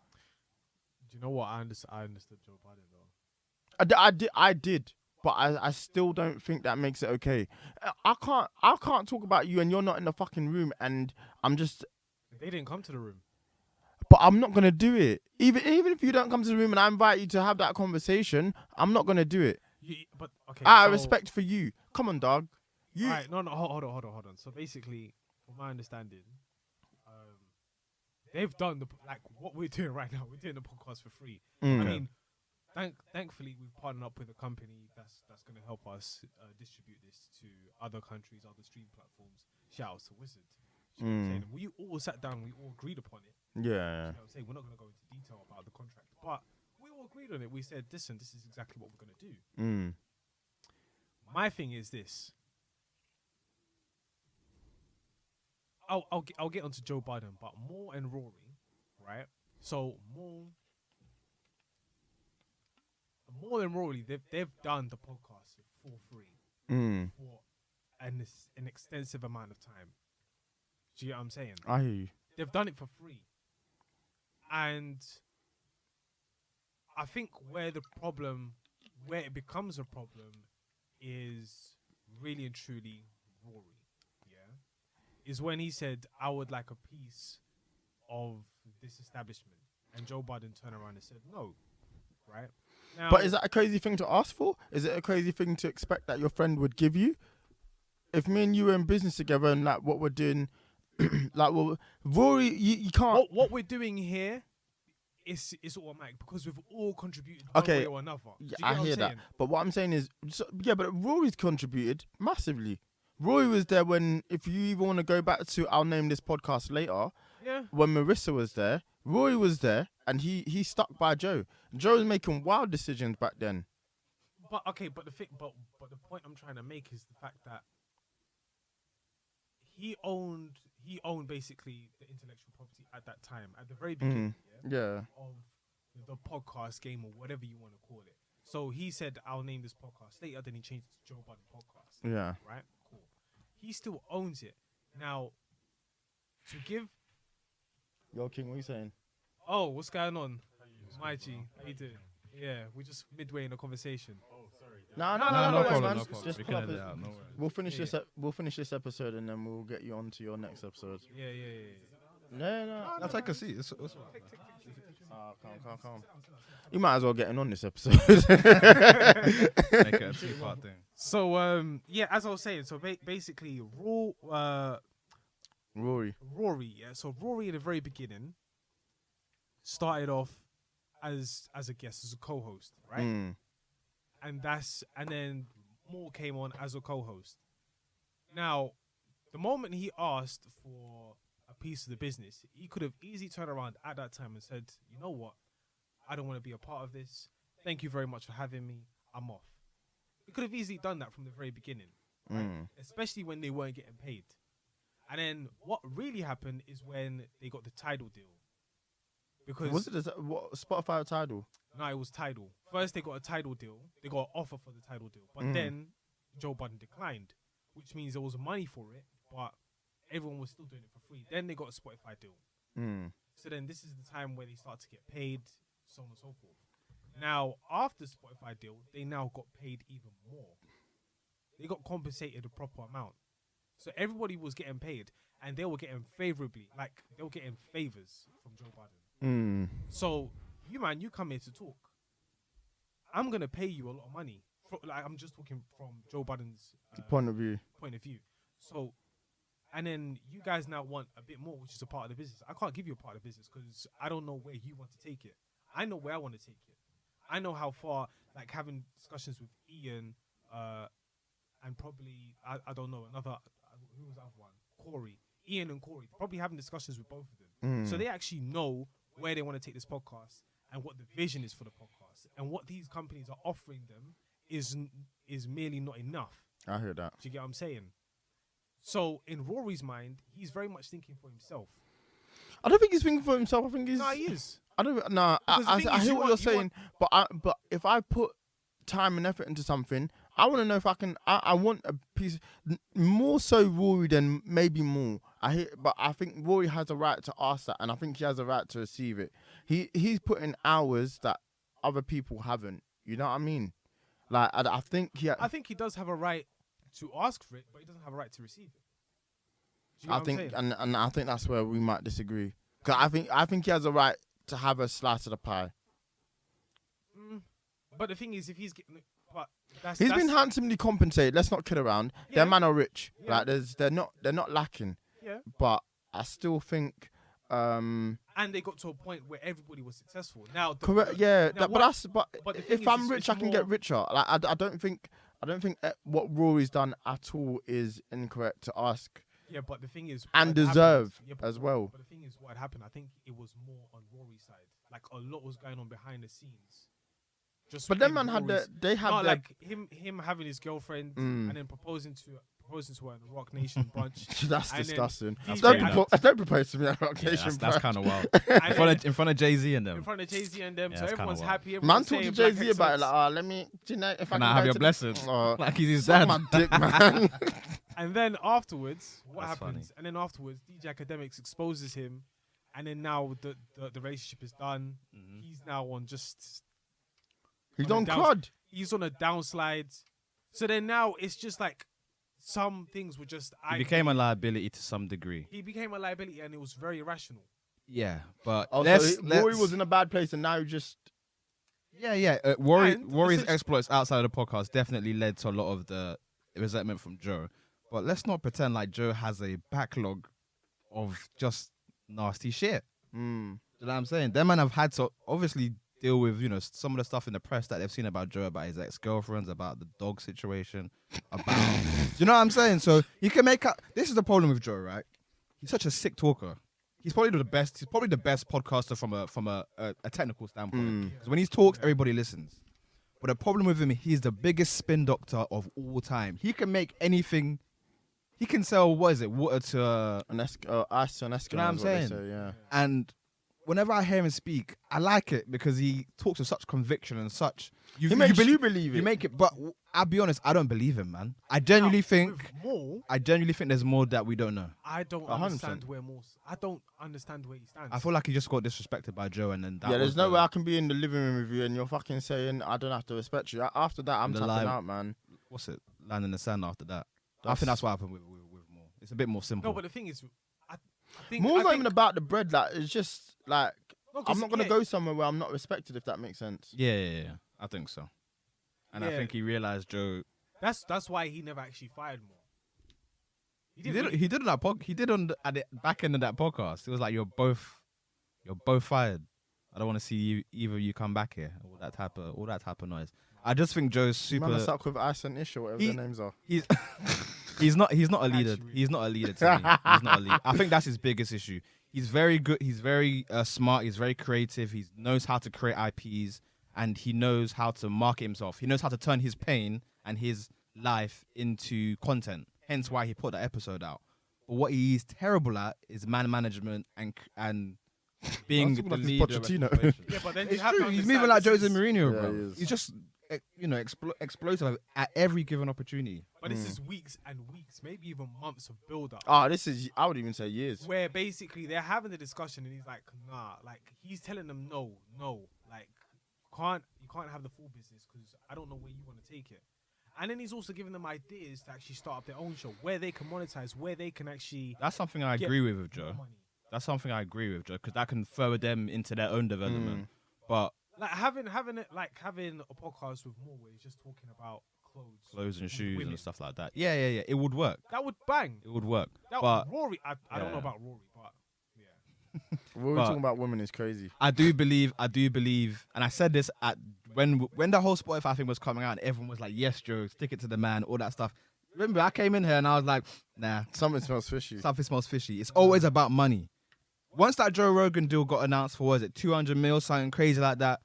Speaker 3: Do you know what? I understood Joe Budden though.
Speaker 1: I did, but I still don't think that makes it okay. I can't talk about you and you're not in the fucking room, and I'm just.
Speaker 3: They didn't come to the room.
Speaker 1: But I'm not gonna do it. Even if you don't come to the room and I invite you to have that conversation, I'm not gonna do it.
Speaker 3: But okay.
Speaker 1: I have respect for you. Come on, dog.
Speaker 3: All right, no, hold on. So basically, from my understanding, they've done what we're doing right now. We're doing the podcast for free. I mean, thankfully we've partnered up with a company that's going to help us distribute this to other countries, other streaming platforms. Shout out to Wizard. You know what I'm saying? We all sat down, we all agreed upon it.
Speaker 1: Yeah.
Speaker 3: You know what I'm saying? We're not going to go into detail about the contract, but we all agreed on it. We said, listen, this is exactly what we're going to do. My thing is this. I'll get onto Joe Budden, but Moore and Rory, right? So Moore and Rory, they've done the podcast for free for an extensive amount of time. Do you get what I'm saying?
Speaker 1: I hear you.
Speaker 3: They've done it for free. And I think where it becomes a problem is really and truly Rory, is when he said, I would like a piece of this establishment. And Joe Budden turned around and said, no, right? Now,
Speaker 1: But is that a crazy thing to ask for? Is it a crazy thing to expect that your friend would give you? If me and you were in business together and like what we're doing, like Rory, you can't.
Speaker 3: what we're doing here is automatic because we've all contributed one way or another.
Speaker 1: Yeah, I hear that. But what I'm saying is, but Rory's contributed massively. Rory was there when, if you even want to go back to, I'll name this podcast later.
Speaker 3: Yeah.
Speaker 1: When Marissa was there, Rory was there, and he stuck by Joe. Joe was making wild decisions back then.
Speaker 3: But the point I'm trying to make is the fact that he owned basically the intellectual property at that time, at the very beginning of the podcast game or whatever you want to call it. So he said, I'll name this podcast later, then he changed it to Joe Budden Podcast.
Speaker 1: Yeah.
Speaker 3: Right? Cool. He still owns it. Now, to give...
Speaker 1: Yo, King, what are you saying?
Speaker 3: Oh, what's going on? My G, how you doing? Yeah, we're just midway in the conversation.
Speaker 1: No
Speaker 2: No problem.
Speaker 1: man.
Speaker 2: No problem.
Speaker 1: Just
Speaker 2: We
Speaker 1: pull
Speaker 2: can
Speaker 1: up
Speaker 2: edit
Speaker 1: his-
Speaker 2: out, no worries.
Speaker 1: We'll finish this. We'll finish this episode, and then we'll get you on to your next episode.
Speaker 3: Yeah.
Speaker 1: No.
Speaker 2: I'll take a seat. It's all right.
Speaker 1: Calm. You might as well get in on this episode.
Speaker 2: Make it a two-part thing.
Speaker 3: So, as I was saying, so basically,
Speaker 1: Rory.
Speaker 3: Rory, so Rory at the very beginning started off as a guest, as a co-host, right?
Speaker 1: Mm.
Speaker 3: And then Moore came on as a co-host. Now, the moment he asked for a piece of the business, he could have easily turned around at that time and said, you know what? I don't want to be a part of this. Thank you very much for having me. I'm off. He could have easily done that from the very beginning, right? Especially when they weren't getting paid. And then what really happened is when they got the Tidal deal. Because
Speaker 1: Was it what Spotify or Tidal?
Speaker 3: no, it was Tidal. First, they got a Tidal deal. They got an offer for the Tidal deal. But then Joe Budden declined, which means there was money for it, but everyone was still doing it for free. Then they got a Spotify deal. So then this is the time where they start to get paid, so on and so forth. Now, after Spotify deal, they now got paid even more. They got compensated a proper amount. So everybody was getting paid, and they were getting favorably, like they were getting favors from Joe Budden. So you come here to talk. I'm gonna pay you a lot of money. I'm just talking from Joe Budden's
Speaker 1: Point of view.
Speaker 3: So, and then you guys now want a bit more, which is a part of the business. I can't give you a part of the business because I don't know where you want to take it. I know where I want to take it. I know how far, like having discussions with Ian, and probably I don't know another. Who was the other one? Corey, Ian and Corey. Probably having discussions with both of them, so they actually know where they want to take this podcast and what the vision is for the podcast, and what these companies are offering them is merely not enough.
Speaker 1: I hear that.
Speaker 3: Do you get what I'm saying? So in Rory's mind, he's very much thinking for himself.
Speaker 1: I don't think he's thinking for himself. I think he's.
Speaker 3: No, he is.
Speaker 1: I don't. Nah. I hear what you're saying, but if I put time and effort into something, I want to know if I can. I want a piece more so Rory than maybe more. But I think Rory has a right to ask that, and I think he has a right to receive it. He's put in hours that other people haven't. You know what I mean? Like I think
Speaker 3: I think he does have a right to ask for it, but he doesn't have a right to receive it. Do you know what I'm saying?
Speaker 1: and I think that's where we might disagree. Because I think he has a right to have a slice of the pie.
Speaker 3: But the thing is, if he's getting,
Speaker 1: He's been handsomely compensated. Let's not kid around.
Speaker 3: Yeah.
Speaker 1: Their man are rich.
Speaker 3: Yeah.
Speaker 1: Like they're not lacking.
Speaker 3: Yeah.
Speaker 1: But I still think.
Speaker 3: And they got to a point where everybody was successful. Now,
Speaker 1: Correct. Yeah.
Speaker 3: now
Speaker 1: But
Speaker 3: the thing
Speaker 1: if
Speaker 3: is,
Speaker 1: I'm
Speaker 3: it's
Speaker 1: rich, I can
Speaker 3: more-
Speaker 1: get richer. Like I don't think what Rory's done at all is incorrect to ask
Speaker 3: Yeah, but the thing is,
Speaker 1: and
Speaker 3: what
Speaker 1: deserve
Speaker 3: happened- yeah, but-
Speaker 1: as well.
Speaker 3: But the thing is, what had happened, I think it was more on Rory's side. Like a lot was going on behind the scenes. Just
Speaker 1: But them
Speaker 3: in
Speaker 1: man had
Speaker 3: Rory's-
Speaker 1: they had
Speaker 3: no,
Speaker 1: their
Speaker 3: like him having his girlfriend and then proposing to her in the Rock Nation brunch.
Speaker 1: That's
Speaker 3: And then
Speaker 1: disgusting.
Speaker 3: That's
Speaker 1: Don't,
Speaker 3: very
Speaker 1: don't propose to me at Rock
Speaker 2: Yeah,
Speaker 1: Nation,
Speaker 2: that's
Speaker 1: bro.
Speaker 2: kind of wild.
Speaker 3: And
Speaker 2: in front of Jay-Z and
Speaker 3: in
Speaker 2: them.
Speaker 3: front of Jay-Z and them,
Speaker 2: Yeah,
Speaker 3: so
Speaker 2: that's kinda
Speaker 3: everyone's
Speaker 2: wild.
Speaker 3: happy.
Speaker 1: Man
Speaker 3: Everyone's
Speaker 1: talked to
Speaker 3: saying
Speaker 1: Jay-Z
Speaker 3: Black
Speaker 1: about it,
Speaker 3: excellence.
Speaker 1: like, let me, do you know, if
Speaker 2: Can
Speaker 1: I
Speaker 2: I
Speaker 1: can
Speaker 2: have
Speaker 1: go
Speaker 2: your
Speaker 1: to
Speaker 2: blessing?
Speaker 1: The,
Speaker 2: Like he's his
Speaker 1: suck
Speaker 2: dad.
Speaker 1: my dick, man.
Speaker 3: And then afterwards, what
Speaker 2: That's
Speaker 3: happens?
Speaker 2: funny.
Speaker 3: And then afterwards, DJ Academics exposes him, and then now the relationship is done. He's now on just.
Speaker 1: He's on crud.
Speaker 3: He's on a downslide. So then now it's just like some things were just.
Speaker 2: He became a liability to some degree.
Speaker 3: He became a liability, and it was very irrational.
Speaker 2: Yeah, but
Speaker 1: Rory was in a bad place, and now he just.
Speaker 2: Yeah. Rory's exploits outside of the podcast definitely led to a lot of the resentment from Joe. But let's not pretend like Joe has a backlog of just nasty shit. You know what I'm saying? Them man have had to obviously deal with, you know, some of the stuff in the press that they've seen about Joe, about his ex-girlfriends, about the dog situation, about you know what I'm saying? So he can make up. This is the problem with Joe, right? He's such a sick talker. He's probably the best. He's probably the best podcaster from a technical standpoint. Because when he talks, everybody listens. But the problem with him, he's the biggest spin doctor of all time. He can make anything. He can sell, what is it, water to
Speaker 1: ice on Eskimo.
Speaker 2: You know what I'm saying?
Speaker 1: Say, yeah.
Speaker 2: And whenever I hear him speak, I like it because he talks with such conviction and such.
Speaker 1: He makes you believe it.
Speaker 2: You make it, but I'll be honest, I don't believe him, man. I genuinely think there's more that we don't know.
Speaker 3: I don't
Speaker 1: 100%.
Speaker 3: understand where more. I don't understand where he stands.
Speaker 2: I feel like he just got disrespected by Joe, and then that
Speaker 1: there's no way I can be in the living room with you and you're fucking saying I don't have to respect you. After that, I'm tapping out, man.
Speaker 2: What's it? Land in the sand after that. I think that's what happened with more. It's a bit more simple.
Speaker 3: No, but the thing is, I think
Speaker 1: More's not even about the bread. Like, it's just like I'm not gonna go somewhere where I'm not respected. If that makes sense.
Speaker 2: Yeah. I think so. And I think he realized Joe.
Speaker 3: That's why he never actually fired more.
Speaker 2: He did on that podcast. He did at the back end of that podcast. It was like you're both fired. I don't want to see you either. You come back here. All that type of noise. I just think Joe's super.
Speaker 1: Man, stuck with Ice and Ish or whatever their names are.
Speaker 2: He's not a leader. He's not a leader to me. He's not a leader. I think that's his biggest issue. He's very good. He's very smart. He's very creative. He knows how to create IPs, and he knows how to market himself. He knows how to turn his pain and his life into content. Hence why he put that episode out. But what he is terrible at is man management and being the leader.
Speaker 1: Pochettino.
Speaker 3: Yeah, but then
Speaker 2: It's true. He's moving like Jose Mourinho,
Speaker 1: Yeah,
Speaker 2: bro.
Speaker 1: he is.
Speaker 2: He's just explosive at every given opportunity.
Speaker 3: But this is weeks and weeks, maybe even months of build-up.
Speaker 1: This is, I would even say years.
Speaker 3: Where basically they're having the discussion and he's like, nah, like he's telling them no, like you can't have the full business because I don't know where you want to take it. And then he's also giving them ideas to actually start up their own show where they can monetize, where they can actually.
Speaker 2: That's something I agree with Joe. That's something I agree with Joe because that can further them into their own development. But
Speaker 3: like having a podcast with Moore where he's just talking about clothes and
Speaker 2: shoes
Speaker 3: women.
Speaker 2: and stuff like that. Yeah. It would work.
Speaker 3: That would bang.
Speaker 2: It would work.
Speaker 3: Rory, I don't know about Rory, but yeah.
Speaker 1: What we're talking about women is crazy.
Speaker 2: I do believe, and I said this at when the whole Spotify thing was coming out, and everyone was like, "Yes, Joe, stick it to the man," all that stuff. Remember, I came in here and I was like, "Nah,
Speaker 1: Something smells fishy.
Speaker 2: something smells fishy." It's always about money. Once that Joe Rogan deal got announced for, was it 200 mil, something crazy like that?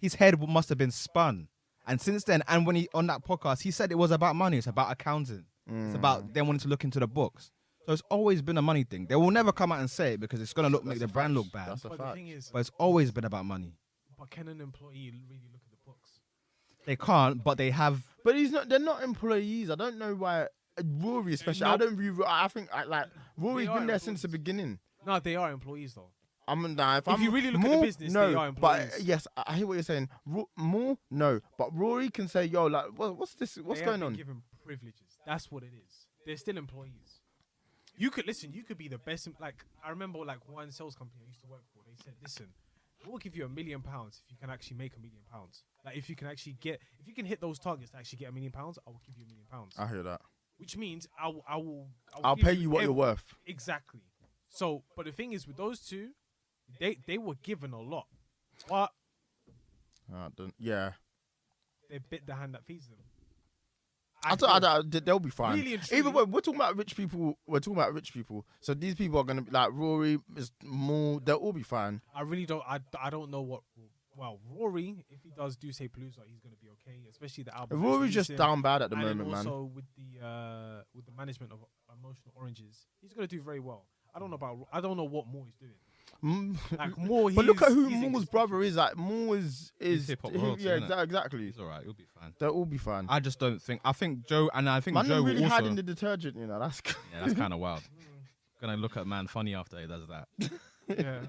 Speaker 2: His head must have been spun. And since then, and when he on that podcast, he said it was about money. It's about accounting. It's about them wanting to look into the books. So it's always been a money thing. They will never come out and say it because it's gonna make the brand look bad.
Speaker 1: That's a
Speaker 3: But the
Speaker 1: fact.
Speaker 3: thing is,
Speaker 2: But it's always been about money.
Speaker 3: but can an employee really look at the books?
Speaker 2: They can't, but they have.
Speaker 1: But they're not employees. I don't know why. Rory especially.
Speaker 3: No.
Speaker 1: I don't view. I think Rory's
Speaker 3: They are
Speaker 1: been there since the
Speaker 3: employees.
Speaker 1: beginning.
Speaker 3: No, they are employees though.
Speaker 1: If
Speaker 3: you really look at the business,
Speaker 1: no,
Speaker 3: they are
Speaker 1: but
Speaker 3: employees.
Speaker 1: yes, I hear what you're saying. More, no, but Rory can say, "Yo, like, what's this? What's
Speaker 3: They
Speaker 1: going
Speaker 3: have
Speaker 1: on?"
Speaker 3: been given privileges. That's what it is. They're still employees. You could listen. You could be the best. Like I remember, like one sales company I used to work for. They said, "Listen, we'll give you £1 million if you can actually make £1 million. Like if you can actually if you can hit those targets to actually get £1 million, I will give you £1 million."
Speaker 1: I hear that.
Speaker 3: Which means
Speaker 1: I'll
Speaker 3: give
Speaker 1: pay you what you're worth.
Speaker 3: Exactly. So, but the thing is, with those two, they were given a lot, but
Speaker 1: Yeah.
Speaker 3: they bit the hand that feeds them.
Speaker 1: They'll be fine.
Speaker 3: Really and truly.
Speaker 1: Even when we're talking about rich people, So these people are gonna be like Rory is more. They'll all be fine.
Speaker 3: I really don't. I don't know what. Well, Rory, if he does say Palooza, he's gonna be okay. Especially the album.
Speaker 1: Rory's just down bad at the
Speaker 3: and
Speaker 1: moment, man.
Speaker 3: also with the management of Emotional Oranges, he's gonna do very well. I don't know what more he's doing. Like Moore,
Speaker 1: But look at who
Speaker 3: he's
Speaker 1: Moore's brother is. Like Moore is
Speaker 2: hip-hop royalty, innit?
Speaker 1: exactly.
Speaker 2: He's alright. He'll be fine.
Speaker 1: They'll all be fine.
Speaker 2: I just don't think. I think Joe, and I think
Speaker 1: Man,
Speaker 2: Joe
Speaker 1: really
Speaker 2: will also.
Speaker 1: hiding the detergent. That's
Speaker 2: Yeah, that's kind of wild. Gonna look at man funny after he does that.
Speaker 3: Yeah.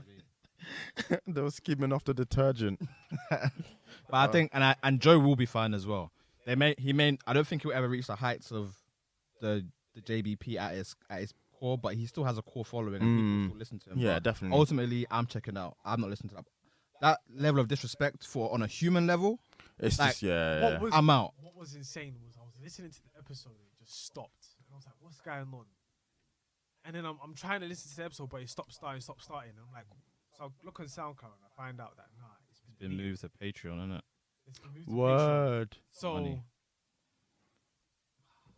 Speaker 1: They were skimming off the detergent.
Speaker 2: But I think, and Joe will be fine as well. I don't think he'll ever reach the heights of the JBP at his core, but he still has a core following and people still listen to him.
Speaker 1: Yeah,
Speaker 2: But
Speaker 1: definitely.
Speaker 2: ultimately, I'm checking out. I'm not listening to that. That level of disrespect on a human level,
Speaker 1: It's
Speaker 2: like,
Speaker 1: just, yeah.
Speaker 2: I'm out.
Speaker 3: What was insane was I was listening to the episode and it just stopped. And I was like, what's going on? And then I'm trying to listen to the episode, but it stopped starting. And I'm like, so I look on SoundCloud and I find out that, it's
Speaker 2: Been moved to Patreon, isn't it?
Speaker 3: It's been moved to Patreon.
Speaker 1: Word.
Speaker 3: So
Speaker 2: Money.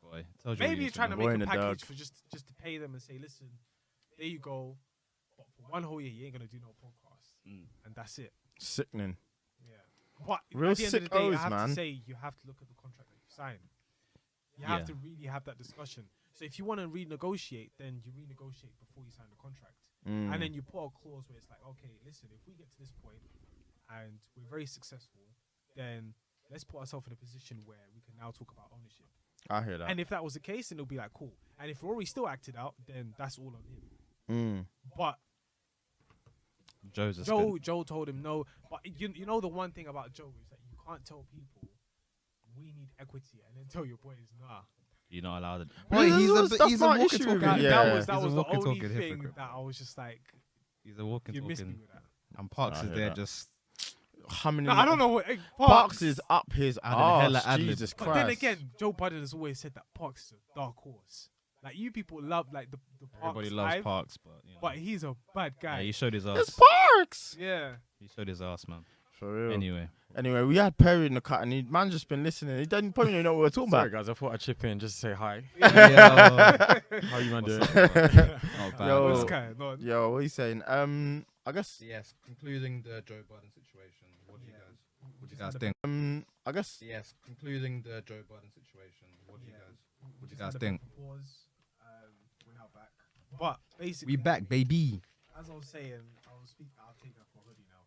Speaker 2: Boy, tells you what
Speaker 3: maybe
Speaker 2: you
Speaker 3: you're trying to
Speaker 1: Boy
Speaker 3: make
Speaker 1: in
Speaker 3: a
Speaker 1: the
Speaker 3: package
Speaker 1: dog.
Speaker 3: for just to pay them and say, listen, there you go. But for one whole year, you ain't gonna do no podcast, and that's it.
Speaker 1: Sickening.
Speaker 3: Yeah. But
Speaker 1: Real
Speaker 3: at the end of the day, I
Speaker 1: sickos,
Speaker 3: have
Speaker 1: man.
Speaker 3: to say you have to look at the contract that you sign. You have to really have that discussion. So if you want to renegotiate, then you renegotiate before you sign the contract. And then you put a clause where it's like, okay, listen, if we get to this point and we're very successful, then let's put ourselves in a position where we can now talk about ownership.
Speaker 1: I hear that.
Speaker 3: And if that was the case, then it'll be like, cool. And if Rory still acted out, then that's all on him. But Joe told him no. But you know the one thing about Joe is that you can't tell people we need equity and then tell your boys nah.
Speaker 2: You're not allowed.
Speaker 1: Boy,
Speaker 2: He's a
Speaker 1: my
Speaker 2: walkie
Speaker 1: issue
Speaker 2: talkie.
Speaker 1: with it.
Speaker 3: That
Speaker 1: Yeah.
Speaker 3: was the only
Speaker 2: walkie-talkie
Speaker 3: thing
Speaker 2: hypocrite.
Speaker 3: that I was just like,
Speaker 2: He's a walking
Speaker 3: you missed me
Speaker 2: talking.
Speaker 3: with that.
Speaker 2: And Parks
Speaker 1: I
Speaker 2: is
Speaker 1: hear
Speaker 2: there
Speaker 1: that.
Speaker 2: just.
Speaker 1: Humming.
Speaker 3: No, I don't know what
Speaker 1: Parks is up his
Speaker 2: hella
Speaker 1: arse.
Speaker 2: ad-lib.
Speaker 1: Jesus
Speaker 3: But
Speaker 1: Christ.
Speaker 3: then again, Joe Budden has always said that Parks is a dark horse. Like you people love like the Parks
Speaker 2: Everybody loves
Speaker 3: vibe,
Speaker 2: Parks, but you know.
Speaker 3: but he's a bad
Speaker 2: Yeah,
Speaker 3: guy.
Speaker 2: he showed his
Speaker 1: It's
Speaker 2: ass.
Speaker 1: Parks.
Speaker 3: Yeah.
Speaker 2: He showed his ass, man.
Speaker 1: For real.
Speaker 2: Anyway,
Speaker 1: we had Perry in the cut, and man just been listening. He didn't probably know what we were talking
Speaker 4: Sorry,
Speaker 1: about.
Speaker 4: guys. I thought I'd chip in just to say hi.
Speaker 2: yo,
Speaker 4: How you man
Speaker 2: what's
Speaker 4: doing?
Speaker 2: up, bro? Not bad.
Speaker 1: Yo.
Speaker 3: What's going on?
Speaker 1: Yo, what are you saying? I guess.
Speaker 2: Yes, concluding the Joe Budden situation. What do you guys think?
Speaker 1: I guess.
Speaker 2: Yes, concluding the Joe Budden situation. What do you guys
Speaker 3: Had a
Speaker 2: think?
Speaker 3: bit of a pause. We're now back. But basically,
Speaker 2: We back, baby.
Speaker 3: as I was saying, I'll take that for a hoodie now.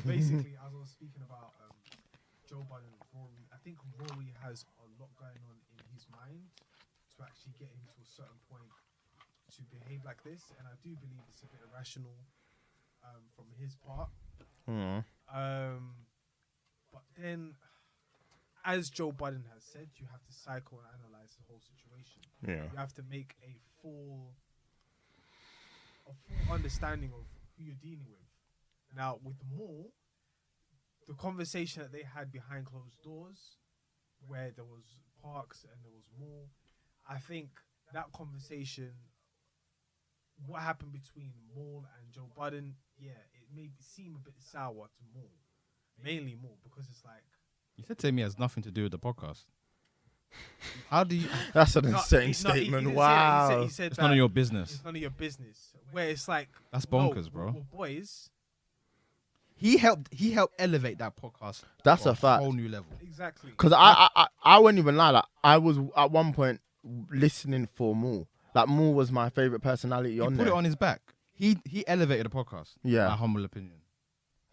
Speaker 3: Basically, as I was speaking about Joe Budden and Rory, I think Rory has a lot going on in his mind to actually get him to a certain point to behave like this, and I do believe it's a bit irrational from his part. But then, as Joe Budden has said, you have to psychoanalyze the whole situation.
Speaker 1: Yeah.
Speaker 3: You have to make a full understanding of who you're dealing with. Now, with Moore, the conversation that they had behind closed doors, where there was Parks and there was Moore, I think that conversation, what happened between Moore and Joe Budden, it may seem a bit sour to Moore. Mainly Moore, because it's like,
Speaker 2: You said to me it has nothing to do with the podcast. How do you?
Speaker 1: That's an
Speaker 3: No,
Speaker 1: insane
Speaker 3: he
Speaker 1: statement.
Speaker 3: didn't say that.
Speaker 1: Wow.
Speaker 3: He said
Speaker 2: It's
Speaker 3: that
Speaker 2: none of your business.
Speaker 3: It's none of your business. Where it's like,
Speaker 2: That's
Speaker 3: no,
Speaker 2: bonkers, bro.
Speaker 3: we're boys.
Speaker 2: He helped elevate that podcast.
Speaker 1: That's
Speaker 2: to
Speaker 1: a fact.
Speaker 2: whole new level.
Speaker 3: Exactly.
Speaker 1: Because I wouldn't even lie. Like, I was at one point listening for Moore. Like, Moore was my favorite personality
Speaker 2: He
Speaker 1: on
Speaker 2: put
Speaker 1: there.
Speaker 2: it on his back. He elevated the podcast.
Speaker 1: Yeah.
Speaker 2: My humble opinion.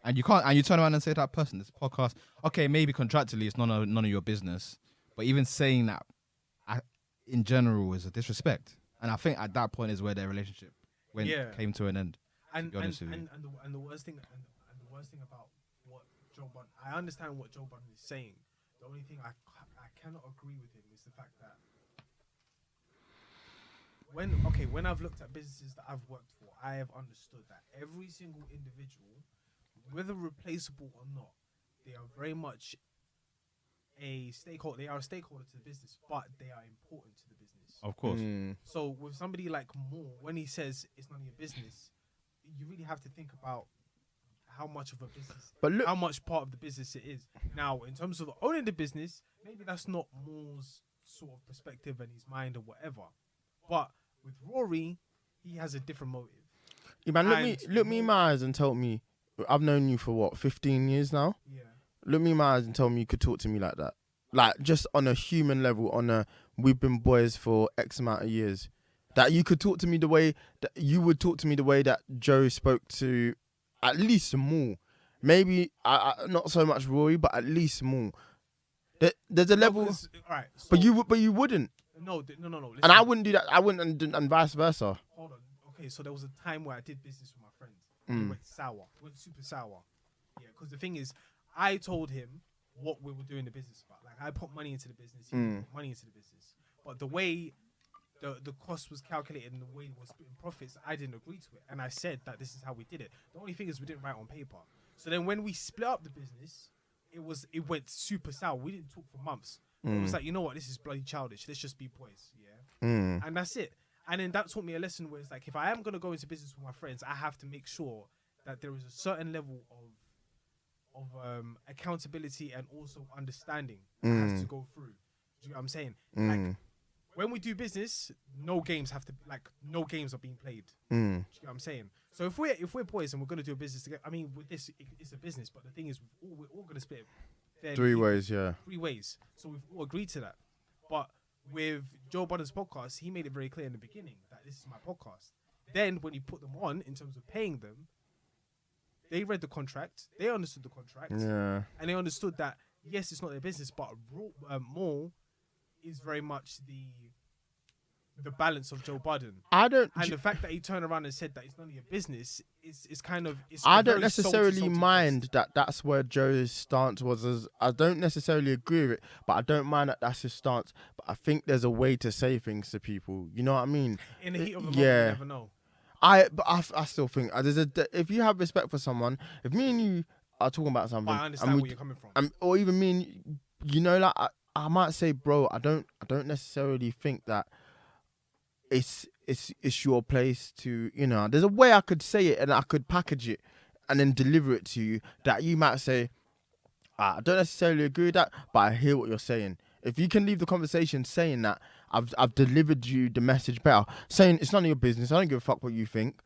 Speaker 2: And you can't. And you turn around and say to that person, this podcast. Okay, maybe contractually it's none of your business. But even saying that, in general, is a disrespect. And I think at that point is where their relationship came to an end.
Speaker 3: And
Speaker 2: be honest with you.
Speaker 3: the worst thing about what Joe Budden, I understand what Joe Budden is saying. The only thing I cannot agree with him is the fact that when I've looked at businesses that I've worked for, I have understood that every single individual, whether replaceable or not, they are very much a stakeholder. They are a stakeholder to the business, but they are important to the business.
Speaker 2: Of course.
Speaker 3: So with somebody like Moore, when he says it's none of your business, you really have to think about how much of a business,
Speaker 1: But look,
Speaker 3: how much part of the business it is. Now, in terms of owning the business, maybe that's not Moore's sort of perspective and his mind or whatever. But with Rory, he has a different motive.
Speaker 1: yeah, man, look me in my eyes and tell me, I've known you for what, 15 years now?
Speaker 3: Yeah.
Speaker 1: Look me in my eyes and tell me you could talk to me like that. Like, just on a human level, we've been boys for X amount of years. That you could talk to me the way that you would talk to me the way that Joe spoke to at least Moore. Maybe not so much Rory, but at least Moore. There's a level,
Speaker 3: All right. So,
Speaker 1: but you wouldn't.
Speaker 3: No. Listen,
Speaker 1: And I wouldn't do that. I wouldn't, and vice versa.
Speaker 3: Hold on. Okay, so there was a time where I did business with my friends. It went sour. It went super sour. Yeah, because the thing is, I told him what we were doing the business about. Like, I put money into the business. He put money into the business. But the way the cost was calculated and the way it was splitting profits, I didn't agree to it. And I said that this is how we did it. The only thing is we didn't write on paper. So then when we split up the business, it went super sour. We didn't talk for months. It was like, you know what, this is bloody childish. Let's just be boys, yeah? And that's it. And then that taught me a lesson where it's like, if I am going to go into business with my friends, I have to make sure that there is a certain level of accountability and also understanding that has to go through. Do you know what I'm saying? Like, when we do business, no games are being played. Do you know what I'm saying? So if we're boys and we're gonna do a business together, I mean, with this, it's a business, but the thing is, we're all gonna split it
Speaker 1: Three ways.
Speaker 3: So we've all agreed to that. But with Joe Budden's podcast, he made it very clear in the beginning that this is my podcast. Then when he put them on, in terms of paying them, they read the contract, they understood the contract, and they understood that yes, it's not their business, but more is very much the balance of Joe Budden. The fact that he turned around and said that it's none of your business is kind of.
Speaker 1: I don't necessarily mind that's where Joe's stance was. I don't necessarily agree with it, but I don't mind that that's his stance. But I think there's a way to say things to people. You know what I mean?
Speaker 3: In the heat of the moment, you never know.
Speaker 1: I still think if you have respect for someone, if me and you are talking about something,
Speaker 3: I understand where you're coming from,
Speaker 1: or even me and you know, like I might say, bro, I don't necessarily think that it's your place to, you know, there's a way I could say it and I could package it and then deliver it to you that you might say, I don't necessarily agree with that, but I hear what you're saying. If you can leave the conversation saying that I've delivered you the message better, saying it's none of your business, I don't give a fuck what you think.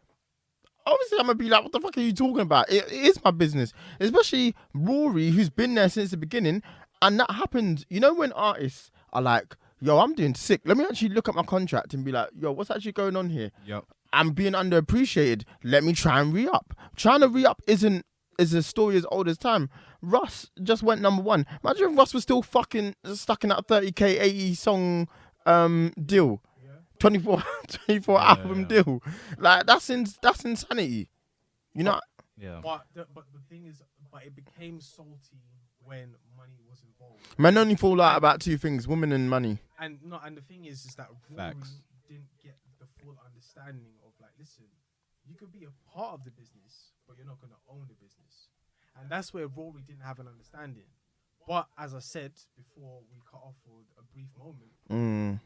Speaker 1: Obviously, I'm going to be like, what the fuck are you talking about? It is my business. Especially Rory, who's been there since the beginning. And that happens, you know, when artists are like, yo, I'm doing sick. Let me actually look at my contract and be like, yo, what's actually going on here?
Speaker 2: Yep.
Speaker 1: I'm being underappreciated. Let me try and re-up. Trying to re-up is a story as old as time. Russ just went #1. Imagine if Russ was still fucking stuck in that 30k 80 song deal. 24 album deal. Like, that's insanity. You know?
Speaker 2: Yeah.
Speaker 3: But the thing is, it became salty when money was involved.
Speaker 1: Men only fall out about two things: women and money.
Speaker 3: And the thing is that Rory didn't get the full understanding of, like, listen, you could be a part of the business, but you're not going to own the business. And that's where Rory didn't have an understanding. But as I said before we cut off for a brief moment,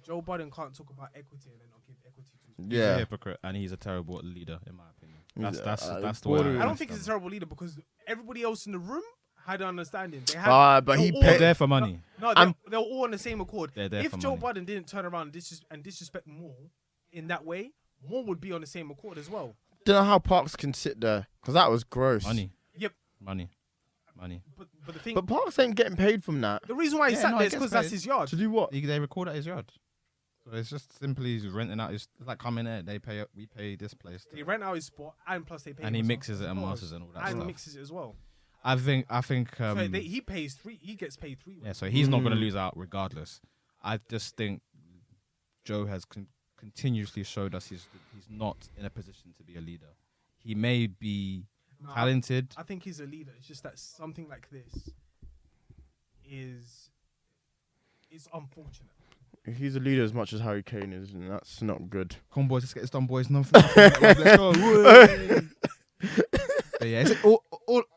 Speaker 3: Joe Budden can't talk about equity and then not give equity to his
Speaker 2: He's a hypocrite and he's a terrible leader, in my opinion. That's the way.
Speaker 3: I don't think he's a terrible leader because everybody else in the room had an understanding. They had,
Speaker 1: but he
Speaker 2: paid there for money.
Speaker 3: No, they're all on the same accord. If Joe Budden didn't turn around and disrespect Moore in that way, Moore would be on the same accord as well.
Speaker 1: Don't know how Parks can sit there because that was gross.
Speaker 2: Money.
Speaker 3: Yep.
Speaker 2: Money.
Speaker 3: But the thing.
Speaker 1: But Parks ain't getting paid from that.
Speaker 3: The reason why he sat there is because that's his yard.
Speaker 1: To do what?
Speaker 2: They record at his yard. So it's just simply renting out. It's like coming in. We pay this place.
Speaker 3: They rent out his spot and plus they pay.
Speaker 2: And he mixes it and masters and all that stuff.
Speaker 3: And mixes it as well.
Speaker 2: I think.
Speaker 3: So he pays three. He gets paid 3 ways.
Speaker 2: Yeah. So he's not going to lose out regardless. I just think Joe has continuously showed us he's not in a position to be a leader. He may be talented.
Speaker 3: I think he's a leader. It's just that something like this is unfortunate.
Speaker 1: He's a leader as much as Harry Kane is, and that's not good.
Speaker 2: Come on, boys, let's get this done, boys. Nothing. Let's go. But yeah, it's all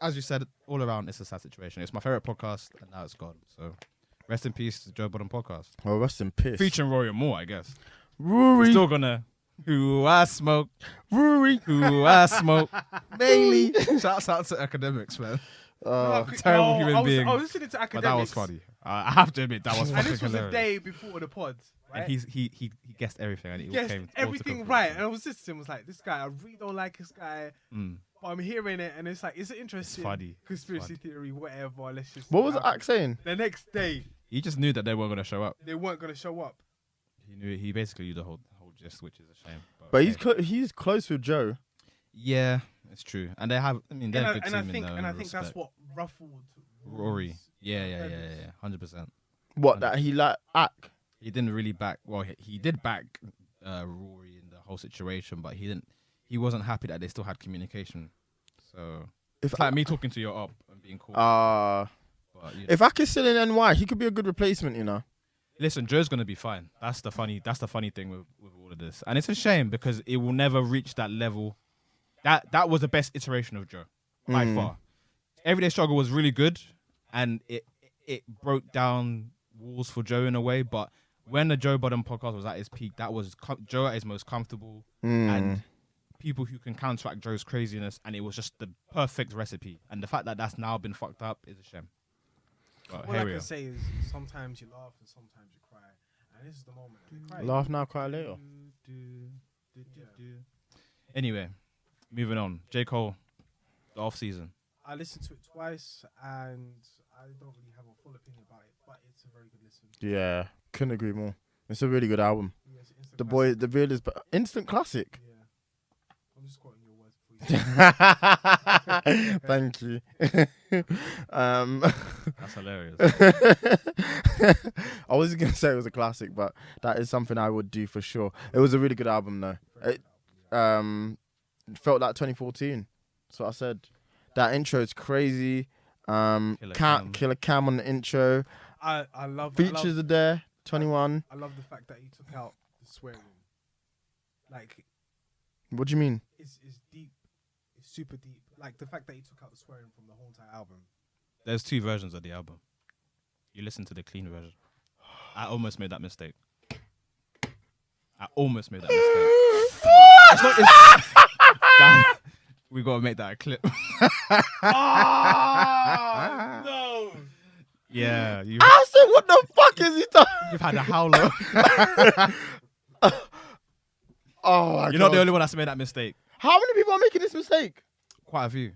Speaker 2: as you said, all around, it's a sad situation. It's my favorite podcast, and now it's gone. So, rest in peace, to Joe Budden podcast.
Speaker 1: Oh, rest in peace.
Speaker 2: Featuring Rory Moore, I guess.
Speaker 1: Rory.
Speaker 2: Still gonna. Who I smoke.
Speaker 1: Rory.
Speaker 2: Who I smoke. Bailey. Shouts out to Academics, man. Terrible human being.
Speaker 3: I was listening to Academics.
Speaker 2: But that was funny. I have to admit, that was fucking hilarious.
Speaker 3: And this was the day before the pod. Right?
Speaker 2: And he guessed everything. And he
Speaker 3: guessed everything right. And I was listening, was like, this guy, I really don't like this guy. But I'm hearing it, and it's like, it's an interesting conspiracy theory, whatever. Let's just.
Speaker 1: What was Ack saying?
Speaker 3: The next day.
Speaker 2: He just knew that they weren't going to show up.
Speaker 3: They weren't going to show up.
Speaker 2: He knew. He basically knew the whole gist, which is a shame.
Speaker 1: But he's close with Joe.
Speaker 2: Yeah, it's true. And they have. I mean, they're a good team in
Speaker 3: And I think that's what ruffled
Speaker 2: Rory. Yeah. 100%.
Speaker 1: What, that he like Ack?
Speaker 2: He didn't really back. Well, he did back Rory in the whole situation, but he didn't. he wasn't happy that they still had communication. So
Speaker 1: If
Speaker 2: it's like me talking to your op and being cool.
Speaker 1: uh,
Speaker 2: But,
Speaker 1: if Aki's still in NY, he could be a good replacement, you know.
Speaker 2: listen, Joe's gonna be fine. That's the funny thing with all of this, and it's a shame because it will never reach that level. That was the best iteration of Joe by far. Everyday Struggle was really good, and it broke down walls for Joe in a way. But when the Joe Budden podcast was at its peak, that was Joe at his most comfortable and people who can counteract Joe's craziness, and it was just the perfect recipe. And the fact that that's now been fucked up is a shame. But
Speaker 3: All
Speaker 2: here
Speaker 3: I
Speaker 2: we
Speaker 3: can
Speaker 2: are.
Speaker 3: say is sometimes you laugh and sometimes you cry, and this is the moment. Cry.
Speaker 1: Laugh now, cry later.
Speaker 2: Anyway, moving on. J. Cole, the off season.
Speaker 3: I listened to it twice, and I don't really have a full opinion about it, but it's a very good listen.
Speaker 1: Yeah, couldn't agree more. It's a really good album.
Speaker 3: Yeah, it's an instant
Speaker 1: The
Speaker 3: classic.
Speaker 1: boy, the real is instant classic.
Speaker 3: Yeah, I'm just quoting your words for you.
Speaker 1: Thank you.
Speaker 2: That's hilarious.
Speaker 1: I was gonna say it was a classic, but that is something I would do for sure. It was a really good album, though. It felt like 2014. That's what I said. That intro is crazy. Killer Cam on the intro.
Speaker 3: I love
Speaker 1: Features are there. 21.
Speaker 3: I love the fact that he took out the swearing. Like,
Speaker 1: What do you mean?
Speaker 3: it's deep. It's super deep. Like, the fact that he took out the swearing from the whole entire album.
Speaker 2: There's 2 versions of the album. You listen to the clean version. I almost made that mistake. Damn, we gotta make that a clip.
Speaker 3: No!
Speaker 2: Yeah, you.
Speaker 1: I said, what the fuck is he doing?
Speaker 2: You've had a howler.
Speaker 1: Oh my
Speaker 2: You're not the
Speaker 1: God.
Speaker 2: only one that's made that mistake.
Speaker 1: How many people are making this mistake?
Speaker 2: Quite a few.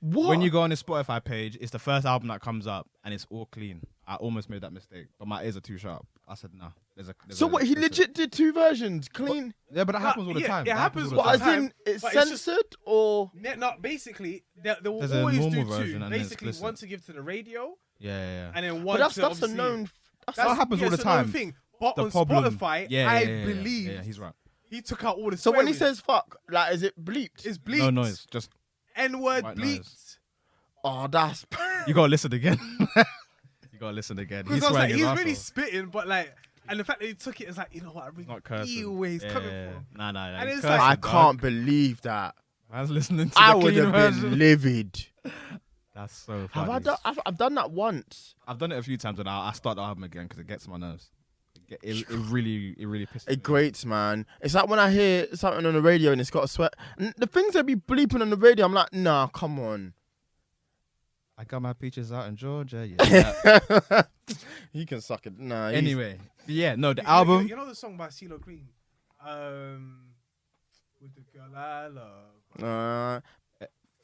Speaker 1: What?
Speaker 2: When you go on his Spotify page, it's the first album that comes up and it's all clean. I almost made that mistake, but my ears are too sharp. I said, nah.
Speaker 1: So what? He legit did 2 versions, clean.
Speaker 2: Yeah, but that happens all the
Speaker 3: yeah,
Speaker 2: time.
Speaker 3: it
Speaker 2: That
Speaker 3: happens
Speaker 2: all
Speaker 3: all
Speaker 2: the
Speaker 3: the
Speaker 1: What, as
Speaker 2: time.
Speaker 3: time.
Speaker 1: in it's
Speaker 3: but it's just-
Speaker 1: censored or?
Speaker 3: No, basically, they will
Speaker 2: There's a
Speaker 3: always
Speaker 2: normal
Speaker 3: do
Speaker 2: version
Speaker 3: 2.
Speaker 2: and then
Speaker 3: Basically,
Speaker 2: explicit.
Speaker 3: one to give to the radio,
Speaker 2: Yeah.
Speaker 3: and then
Speaker 1: But
Speaker 3: one
Speaker 1: that's
Speaker 3: to
Speaker 1: a
Speaker 3: obviously...
Speaker 1: known.
Speaker 2: That happens all the
Speaker 3: it's a known
Speaker 2: time.
Speaker 3: thing. But
Speaker 2: The
Speaker 3: on
Speaker 2: problem.
Speaker 3: Spotify,
Speaker 2: Yeah,
Speaker 3: I
Speaker 2: yeah,
Speaker 3: believe
Speaker 2: yeah, he's right.
Speaker 3: he took out all the
Speaker 1: So when he
Speaker 3: swearing.
Speaker 1: says fuck, like, is it bleeped?
Speaker 3: It's bleeped.
Speaker 2: No noise. Just
Speaker 3: N-word
Speaker 2: White
Speaker 3: bleeped.
Speaker 2: noise.
Speaker 1: Oh, that's.
Speaker 2: you gotta listen again. You gotta listen again.
Speaker 3: Because I was like,
Speaker 2: swearing
Speaker 3: he's
Speaker 2: his
Speaker 3: really
Speaker 2: arsehole.
Speaker 3: spitting, but like, and the fact that he took it is like, you know what, I
Speaker 2: Not
Speaker 3: really
Speaker 2: cursing.
Speaker 3: feel where he's coming
Speaker 2: Yeah.
Speaker 3: from.
Speaker 2: Nah.
Speaker 3: And
Speaker 2: he's
Speaker 3: it's like-
Speaker 2: cursing,
Speaker 1: I
Speaker 2: dog.
Speaker 1: can't believe that.
Speaker 2: Man's listening to
Speaker 1: I
Speaker 2: the
Speaker 1: would
Speaker 2: clean
Speaker 1: have
Speaker 2: version.
Speaker 1: been livid.
Speaker 2: That's so
Speaker 1: Have
Speaker 2: funny.
Speaker 1: I done? I've done that once.
Speaker 2: I've done it a few times, and I start the album again because it gets on my nerves. It really pisses me
Speaker 1: It
Speaker 2: off.
Speaker 1: grates, man. It's like when I hear something on the radio and it's got a sweat. And the things that be bleeping on the radio, I'm like, nah, come on.
Speaker 2: I got my peaches out in Georgia. Yeah.
Speaker 1: He can suck it. Nah. he's-
Speaker 2: Anyway, yeah, no, the
Speaker 3: You-
Speaker 2: album.
Speaker 3: You know the song by CeeLo Green? With the girl I love.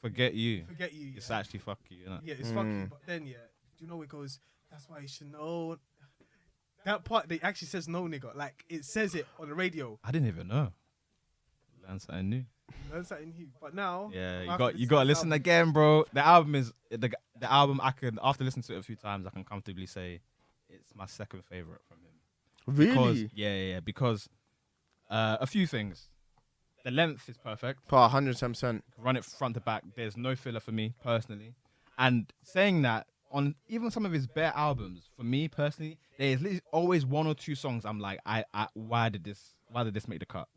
Speaker 2: Forget you.
Speaker 3: Forget you.
Speaker 2: It's
Speaker 3: yeah.
Speaker 2: actually fuck you. Innit?
Speaker 3: Yeah, it's fucking. But then, yeah, do you know it goes? That's why you should know. That part that actually says no, nigga. Like it says it on the radio.
Speaker 2: I didn't even know. Learn something new.
Speaker 3: That's something new. But now,
Speaker 2: Yeah,
Speaker 3: after
Speaker 2: you got to
Speaker 3: this
Speaker 2: listen
Speaker 3: album-
Speaker 2: again, bro. The album is the album. I can after listening to it a few times, I can comfortably say it's my second favorite from him.
Speaker 1: Really?
Speaker 2: Because, because a few things. The length is perfect.
Speaker 1: 110%.
Speaker 2: Run it front to back. There's no filler for me personally. And saying that on even some of his bare albums, for me personally, there's always 1 or 2 songs I'm like, why did this make the cut?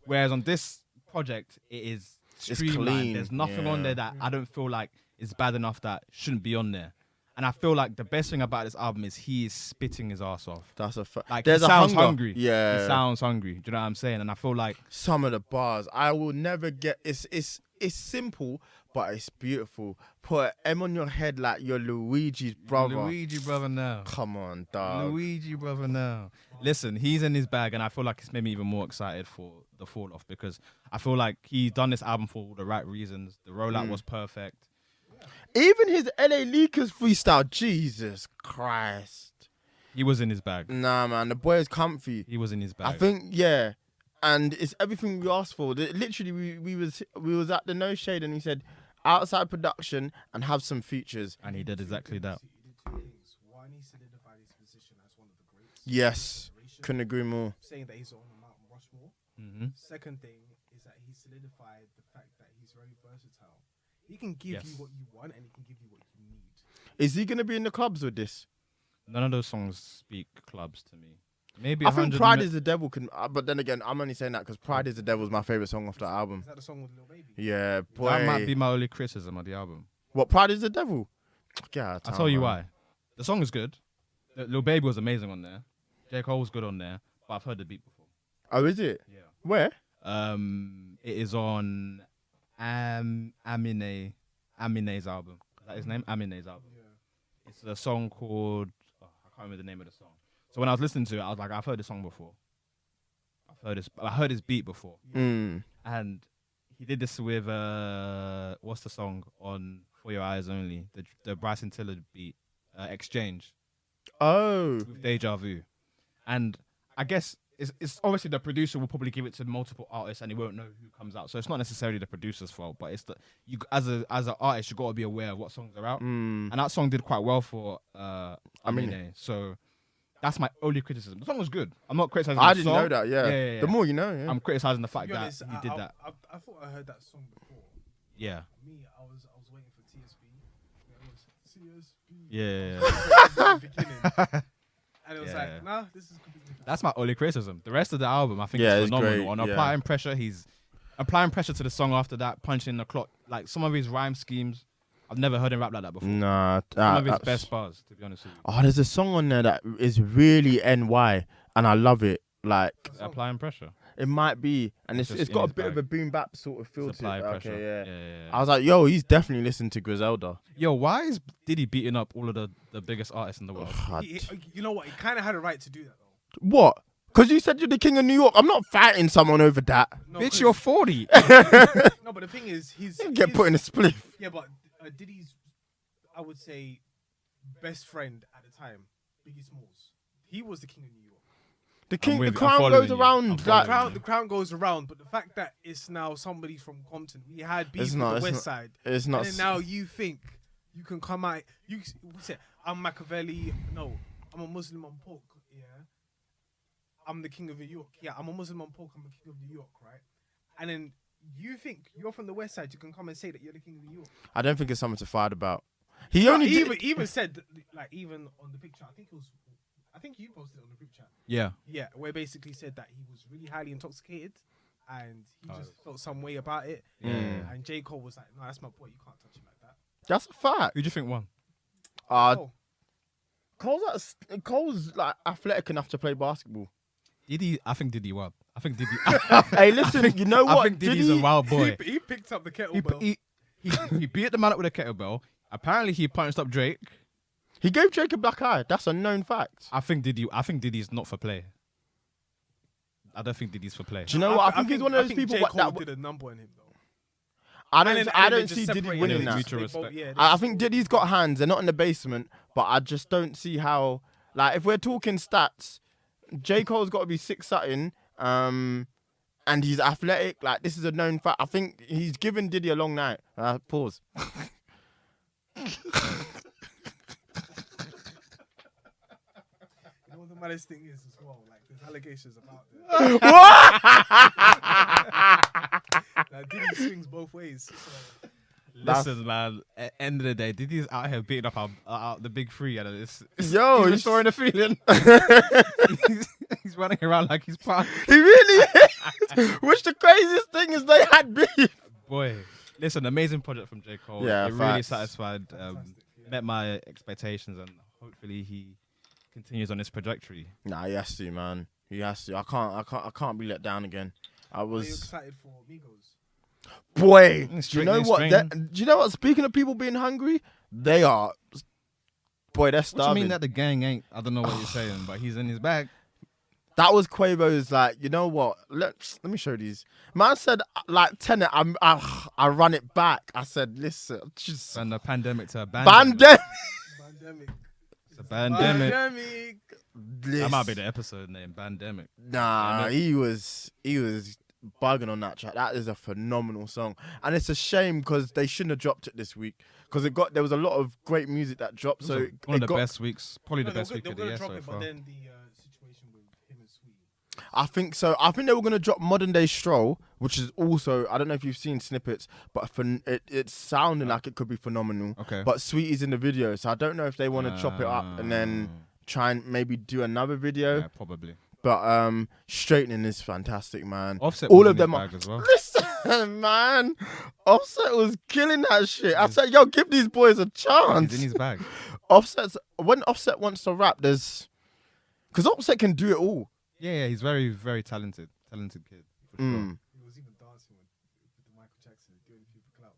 Speaker 2: Whereas on this project, it is streamlined.
Speaker 1: clean,
Speaker 2: There's nothing on
Speaker 1: yeah.
Speaker 2: there that I don't feel like is bad enough that shouldn't be on there. And I feel like the best thing about this album is he is spitting his ass off.
Speaker 1: That's a fact.
Speaker 2: Like
Speaker 1: There's
Speaker 2: he
Speaker 1: a
Speaker 2: sounds
Speaker 1: hunger.
Speaker 2: hungry.
Speaker 1: Yeah.
Speaker 2: He sounds hungry. Do you know what I'm saying? And I feel like
Speaker 1: Some of the bars I will never get. It's simple, but it's beautiful. Put M on your head like you're Luigi's brother.
Speaker 2: Luigi brother now.
Speaker 1: Come on, dog.
Speaker 2: Luigi brother now. Listen, he's in his bag, and I feel like it's made me even more excited for the fall off because I feel like he's done this album for all the right reasons. The rollout was perfect.
Speaker 1: Even his LA Leakers freestyle, Jesus Christ.
Speaker 2: He was in his bag.
Speaker 1: Nah, man, the boy is comfy.
Speaker 2: He was in his bag.
Speaker 1: I think, yeah. And it's everything we asked for. Literally, we was at the No Shade and he said, outside production and have some features.
Speaker 2: and he did exactly that.
Speaker 3: He did 2 things. One, he solidified his position as one of the greats.
Speaker 1: Yes. Couldn't agree more.
Speaker 3: Saying that he's on the Mount Rushmore.
Speaker 2: Mm-hmm.
Speaker 3: Second thing is that he's solidified the fact that he's very versatile. He can give you what you want, and he can give you what you need.
Speaker 1: Is he gonna be in the clubs with this?
Speaker 2: None of those songs speak clubs to me. Maybe
Speaker 1: I think Pride is the Devil can, but then again, I'm only saying that because Pride is the Devil is my favorite song off the album.
Speaker 3: Is that the song with Lil Baby?
Speaker 1: Yeah, boy.
Speaker 2: That might be my only criticism of the album.
Speaker 1: What, Pride is the Devil? Yeah,
Speaker 2: I'll tell you why. The song is good. Lil Baby was amazing on there. J. Cole was good on there, but I've heard the beat before.
Speaker 1: Oh, is it?
Speaker 2: Yeah.
Speaker 1: Where?
Speaker 2: It is on Amine's album. Is that his name? Amine's album. Yeah. It's a song called I can't remember the name of the song. So when I was listening to it, I was like, I've heard this song before. I heard his beat before.
Speaker 1: Mm.
Speaker 2: And he did this with what's the song on For Your Eyes Only? The Bryson Tiller beat, Exchange.
Speaker 1: Oh.
Speaker 2: With Deja Vu. And I guess it's obviously the producer will probably give it to multiple artists and he won't know who comes out. So it's not necessarily the producer's fault, but it's you as an artist, you got to be aware of what songs are out. And that song did quite well for Amine. So that's my only criticism. The song was good. I'm not criticizing
Speaker 1: I
Speaker 2: the
Speaker 1: didn't
Speaker 2: song.
Speaker 1: know that, yeah. The more you know, yeah.
Speaker 2: I'm criticizing the fact
Speaker 3: To be
Speaker 2: that
Speaker 3: honest,
Speaker 2: he did that.
Speaker 3: I thought I heard that song before.
Speaker 2: Yeah.
Speaker 3: Me, I was waiting for TSB. And it was like, nah, this is completely different.
Speaker 2: That's my only criticism. The rest of the album, I think,
Speaker 1: Yeah,
Speaker 2: is
Speaker 1: it's
Speaker 2: phenomenal.
Speaker 1: great,
Speaker 2: On
Speaker 1: yeah.
Speaker 2: Applying Pressure, he's applying pressure to the song after that, punching the clock. Like some of his rhyme schemes, I've never heard him rap like that before.
Speaker 1: Nah.
Speaker 2: Some of his best bars, to be honest with you.
Speaker 1: Oh, there's a song on there that is really NY, and I love it. Like,
Speaker 2: Applying Pressure.
Speaker 1: it might be, and it's
Speaker 2: Just
Speaker 1: got a
Speaker 2: in his
Speaker 1: bit of
Speaker 2: bag.
Speaker 1: a boom bap sort of feel
Speaker 2: It's
Speaker 1: to
Speaker 2: Applying
Speaker 1: it.
Speaker 2: Pressure.
Speaker 1: Okay,
Speaker 2: Yeah.
Speaker 1: I was like, yo, he's definitely listening to Griselda.
Speaker 2: Yo, why is Diddy beating up all of the biggest artists in the world?
Speaker 3: You know what? He kind of had a right to do that, though.
Speaker 1: What? Because you said you're the king of New York. I'm not fighting someone over that.
Speaker 3: No,
Speaker 2: Bitch, you're 40.
Speaker 3: No, but the thing is, he's
Speaker 1: Get put in a spliff.
Speaker 3: Yeah, but Diddy's, I would say, best friend at the time, Biggie Smalls. He was the king of New York.
Speaker 1: The crown goes around.
Speaker 3: The crown goes around, but the fact that it's now somebody from Compton, we had beef with the West Side.
Speaker 1: It's not.
Speaker 3: And then now you think you can come out. You say, I'm Machiavelli. No, I'm a Muslim on pork. Yeah. I'm the king of New York. Yeah, I'm a Muslim on pork. I'm the king of New York, right? And then you think you're from the West Side, you can come and say that you're the king of New York.
Speaker 1: I don't think it's something to fight about. He only
Speaker 3: even said, like, even on the picture, I think you posted it on the group chat.
Speaker 2: Yeah.
Speaker 3: Yeah, where basically said that he was really highly intoxicated and he just felt some way about it.
Speaker 2: Yeah.
Speaker 3: And J. Cole was like, no, that's my boy. You can't touch him like that.
Speaker 1: That's a fact.
Speaker 2: Who do you think won?
Speaker 3: Oh.
Speaker 1: Cole's like athletic enough to play basketball.
Speaker 2: Diddy, I think Diddy won. I think Diddy.
Speaker 1: Hey, listen, you know what?
Speaker 2: I think Diddy's a wild boy.
Speaker 3: He picked up the kettlebell.
Speaker 2: He beat the man up with a kettlebell. Apparently, he punched up Drake.
Speaker 1: He gave Drake a black eye. That's a known fact.
Speaker 2: I think Diddy's not for play. I don't think Diddy's for play.
Speaker 1: Do you know what? I think he's one of those people
Speaker 3: J. Cole
Speaker 1: that
Speaker 3: did a number on him though.
Speaker 1: I don't see Diddy winning that.
Speaker 2: Mutual respect.
Speaker 1: I think Diddy's got hands. They're not in the basement, but I just don't see how. Like, if we're talking stats, J. Cole's got to be 6'0", and he's athletic. Like, this is a known fact. I think he's given Diddy a long night. Pause.
Speaker 3: You know what the maddest thing is as well? Like, there's allegations about it. Like, Diddy swings both ways. So.
Speaker 2: Listen, man. At the end of the day, Diddy's out here beating up the big three, and it's
Speaker 1: Yo,
Speaker 2: he's restoring the feeling. he's running around like he's part.
Speaker 1: He really is. Which the craziest thing is they had beef.
Speaker 2: Boy, listen, amazing project from J. Cole.
Speaker 1: Yeah,
Speaker 2: it really
Speaker 1: facts.
Speaker 2: satisfied, met my expectations, and hopefully he continues on his trajectory.
Speaker 1: Nah, he has to, man. He has to. I can't be let down again.
Speaker 3: Are you excited for Migos?
Speaker 1: Boy, do you
Speaker 2: String
Speaker 1: know
Speaker 2: in
Speaker 1: what?
Speaker 2: string.
Speaker 1: Do you know what? Speaking of people being hungry, they are. Boy, they're
Speaker 2: What do you
Speaker 1: starving.
Speaker 2: mean that the gang ain't? I don't know what you're saying, but he's in his bag.
Speaker 1: That was Quavo's like, you know what? Let me show these. Man said like Tenet. I run it back. I said, listen, just
Speaker 2: And the pandemic to a
Speaker 1: Bandemic.
Speaker 3: Bandemic.
Speaker 2: It's a pandemic.
Speaker 3: Bandemic.
Speaker 2: That might be the episode name, Bandemic.
Speaker 1: Nah, he was bugging on that track. That is a phenomenal song, and it's a shame because they shouldn't have dropped it this week because there was a lot of great music that dropped. So
Speaker 2: One of the
Speaker 1: got,
Speaker 2: best weeks, probably the
Speaker 3: No,
Speaker 2: best week of the year
Speaker 3: drop
Speaker 2: so
Speaker 3: it,
Speaker 2: far.
Speaker 3: but then the situation with him and Sweet.
Speaker 1: I think so. I think they were gonna drop Modern Day Stroll, which is also, I don't know if you've seen snippets, but it's sounding like it could be phenomenal.
Speaker 2: Okay.
Speaker 1: But Sweetie's in the video, so I don't know if they want to chop it up and then try and maybe do another video.
Speaker 2: Yeah, probably.
Speaker 1: But Straightening is fantastic, man.
Speaker 2: Offset
Speaker 1: All
Speaker 2: was
Speaker 1: of
Speaker 2: in
Speaker 1: them
Speaker 2: his
Speaker 1: are.
Speaker 2: bag as well.
Speaker 1: Listen, man, Offset was killing that shit. I said, yo, give these boys a chance.
Speaker 2: He's in his bag.
Speaker 1: When Offset wants to rap, because Offset can do it all.
Speaker 2: Yeah, he's very, very talented kid. For sure.
Speaker 3: He was even dancing with the Michael Jackson, doing it for clout.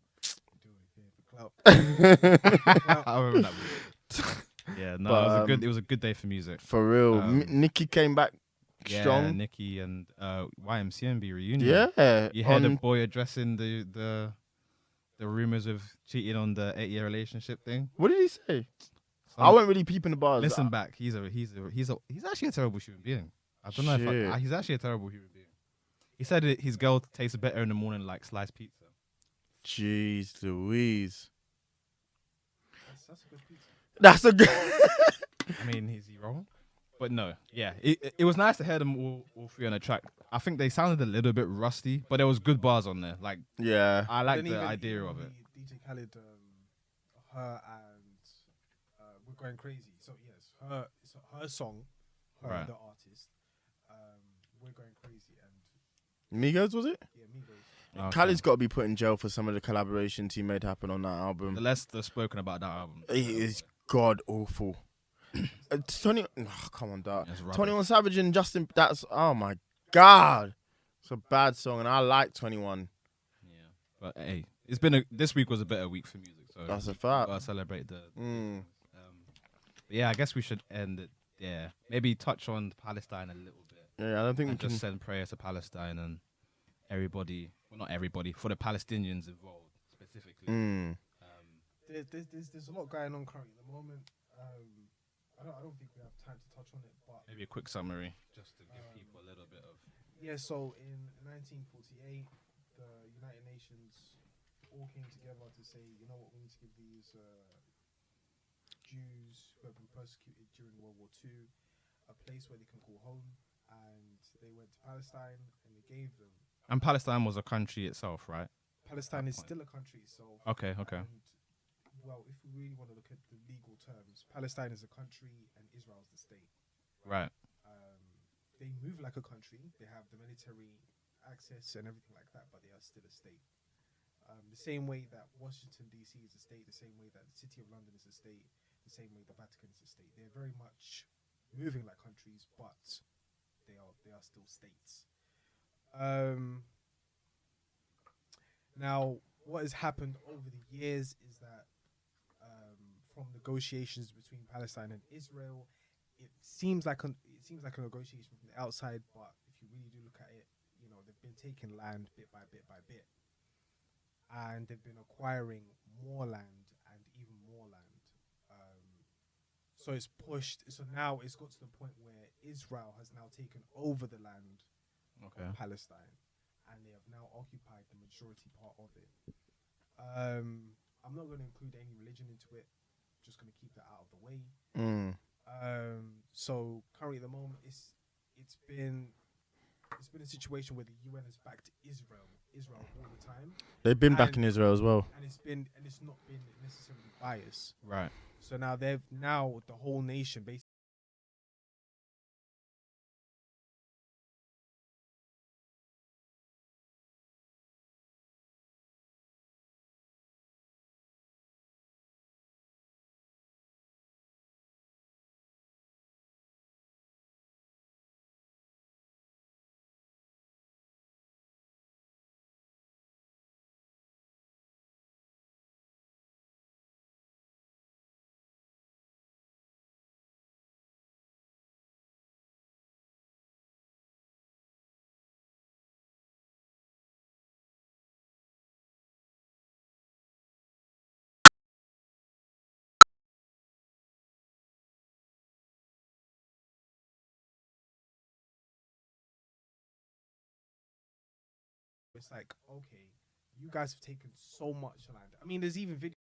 Speaker 2: I remember that movie. Yeah, no, it was a good day for music.
Speaker 1: For real. Nicki came back strong.
Speaker 2: Yeah, Nicki and YMCMB reunion.
Speaker 1: Yeah.
Speaker 2: You heard the boy addressing the rumors of cheating on the 8-year relationship thing.
Speaker 1: What did he say? I wasn't really peeping the bars.
Speaker 2: Listen back. He's actually a terrible human being. I don't know if he's actually a terrible human being. He said his girl tastes better in the morning like sliced pizza.
Speaker 1: Jeez Louise.
Speaker 3: That's a good pizza.
Speaker 1: That's a good.
Speaker 2: I mean, is he wrong? But no, yeah, it was nice to hear them all three on the track. I think they sounded a little bit rusty, but there was good bars on there. Like,
Speaker 1: yeah,
Speaker 2: I like the idea of it.
Speaker 3: DJ Khaled, her and We're Going Crazy. So yes, her song,
Speaker 2: Right.
Speaker 3: the artist, We're Going Crazy, and
Speaker 1: Migos, was it?
Speaker 3: yeah, Migos.
Speaker 2: Okay.
Speaker 1: Khaled's got to be put in jail for some of the collaborations he made happen on that album.
Speaker 2: The less they're spoken about that album.
Speaker 1: It is god awful. 20, come on, dog.
Speaker 2: It's rubbish.
Speaker 1: 21 Savage and Justin. That's oh my god, it's a bad song, and I like 21.
Speaker 2: Yeah, but hey, this week was a better week for music, so
Speaker 1: That's a fact.
Speaker 2: Gotta celebrate the. But yeah, I guess we should end it. Yeah, maybe touch on Palestine a little bit.
Speaker 1: Yeah, I don't think we
Speaker 2: And
Speaker 1: can.
Speaker 2: just send prayers to Palestine and everybody. Well, not everybody, for the Palestinians involved specifically.
Speaker 3: There's a lot going on currently at the moment. I don't think we have time to touch on it, but
Speaker 2: Maybe a quick summary, just to give people a little bit of.
Speaker 3: yeah. So in 1948, the United Nations all came together to say, you know what, we need to give these Jews who have been persecuted during World War II a place where they can call home, and they went to Palestine and they gave them.
Speaker 2: And Palestine was a country itself, right?
Speaker 3: Palestine is still a country itself.
Speaker 2: Okay.
Speaker 3: And, well, if we really want to look at the legal terms, Palestine is a country and Israel is the state.
Speaker 2: Right.
Speaker 3: They move like a country. They have the military access and everything like that, but they are still a state. The same way that Washington, D.C. is a state, the same way that the City of London is a state, the same way the Vatican is a state. They're very much moving like countries, but they are still states. Now, what has happened over the years is that from negotiations between Palestine and Israel, it seems like a negotiation from the outside, but if you really do look at it, you know, they've been taking land bit by bit by bit, and they've been acquiring more land and even more land. So it's pushed. So now it's got to the point where Israel has now taken over the land of Palestine, and they have now occupied the majority part of it. I'm not going to include any religion into it. Just going to keep that out of the way. So currently at the moment, it's been a situation where the UN has backed Israel all the time.
Speaker 1: They've been back in Israel as well.
Speaker 3: And it's not been necessarily biased.
Speaker 2: Right.
Speaker 3: So now the whole nation basically. It's like, okay, you guys have taken so much land. I mean, there's even videos.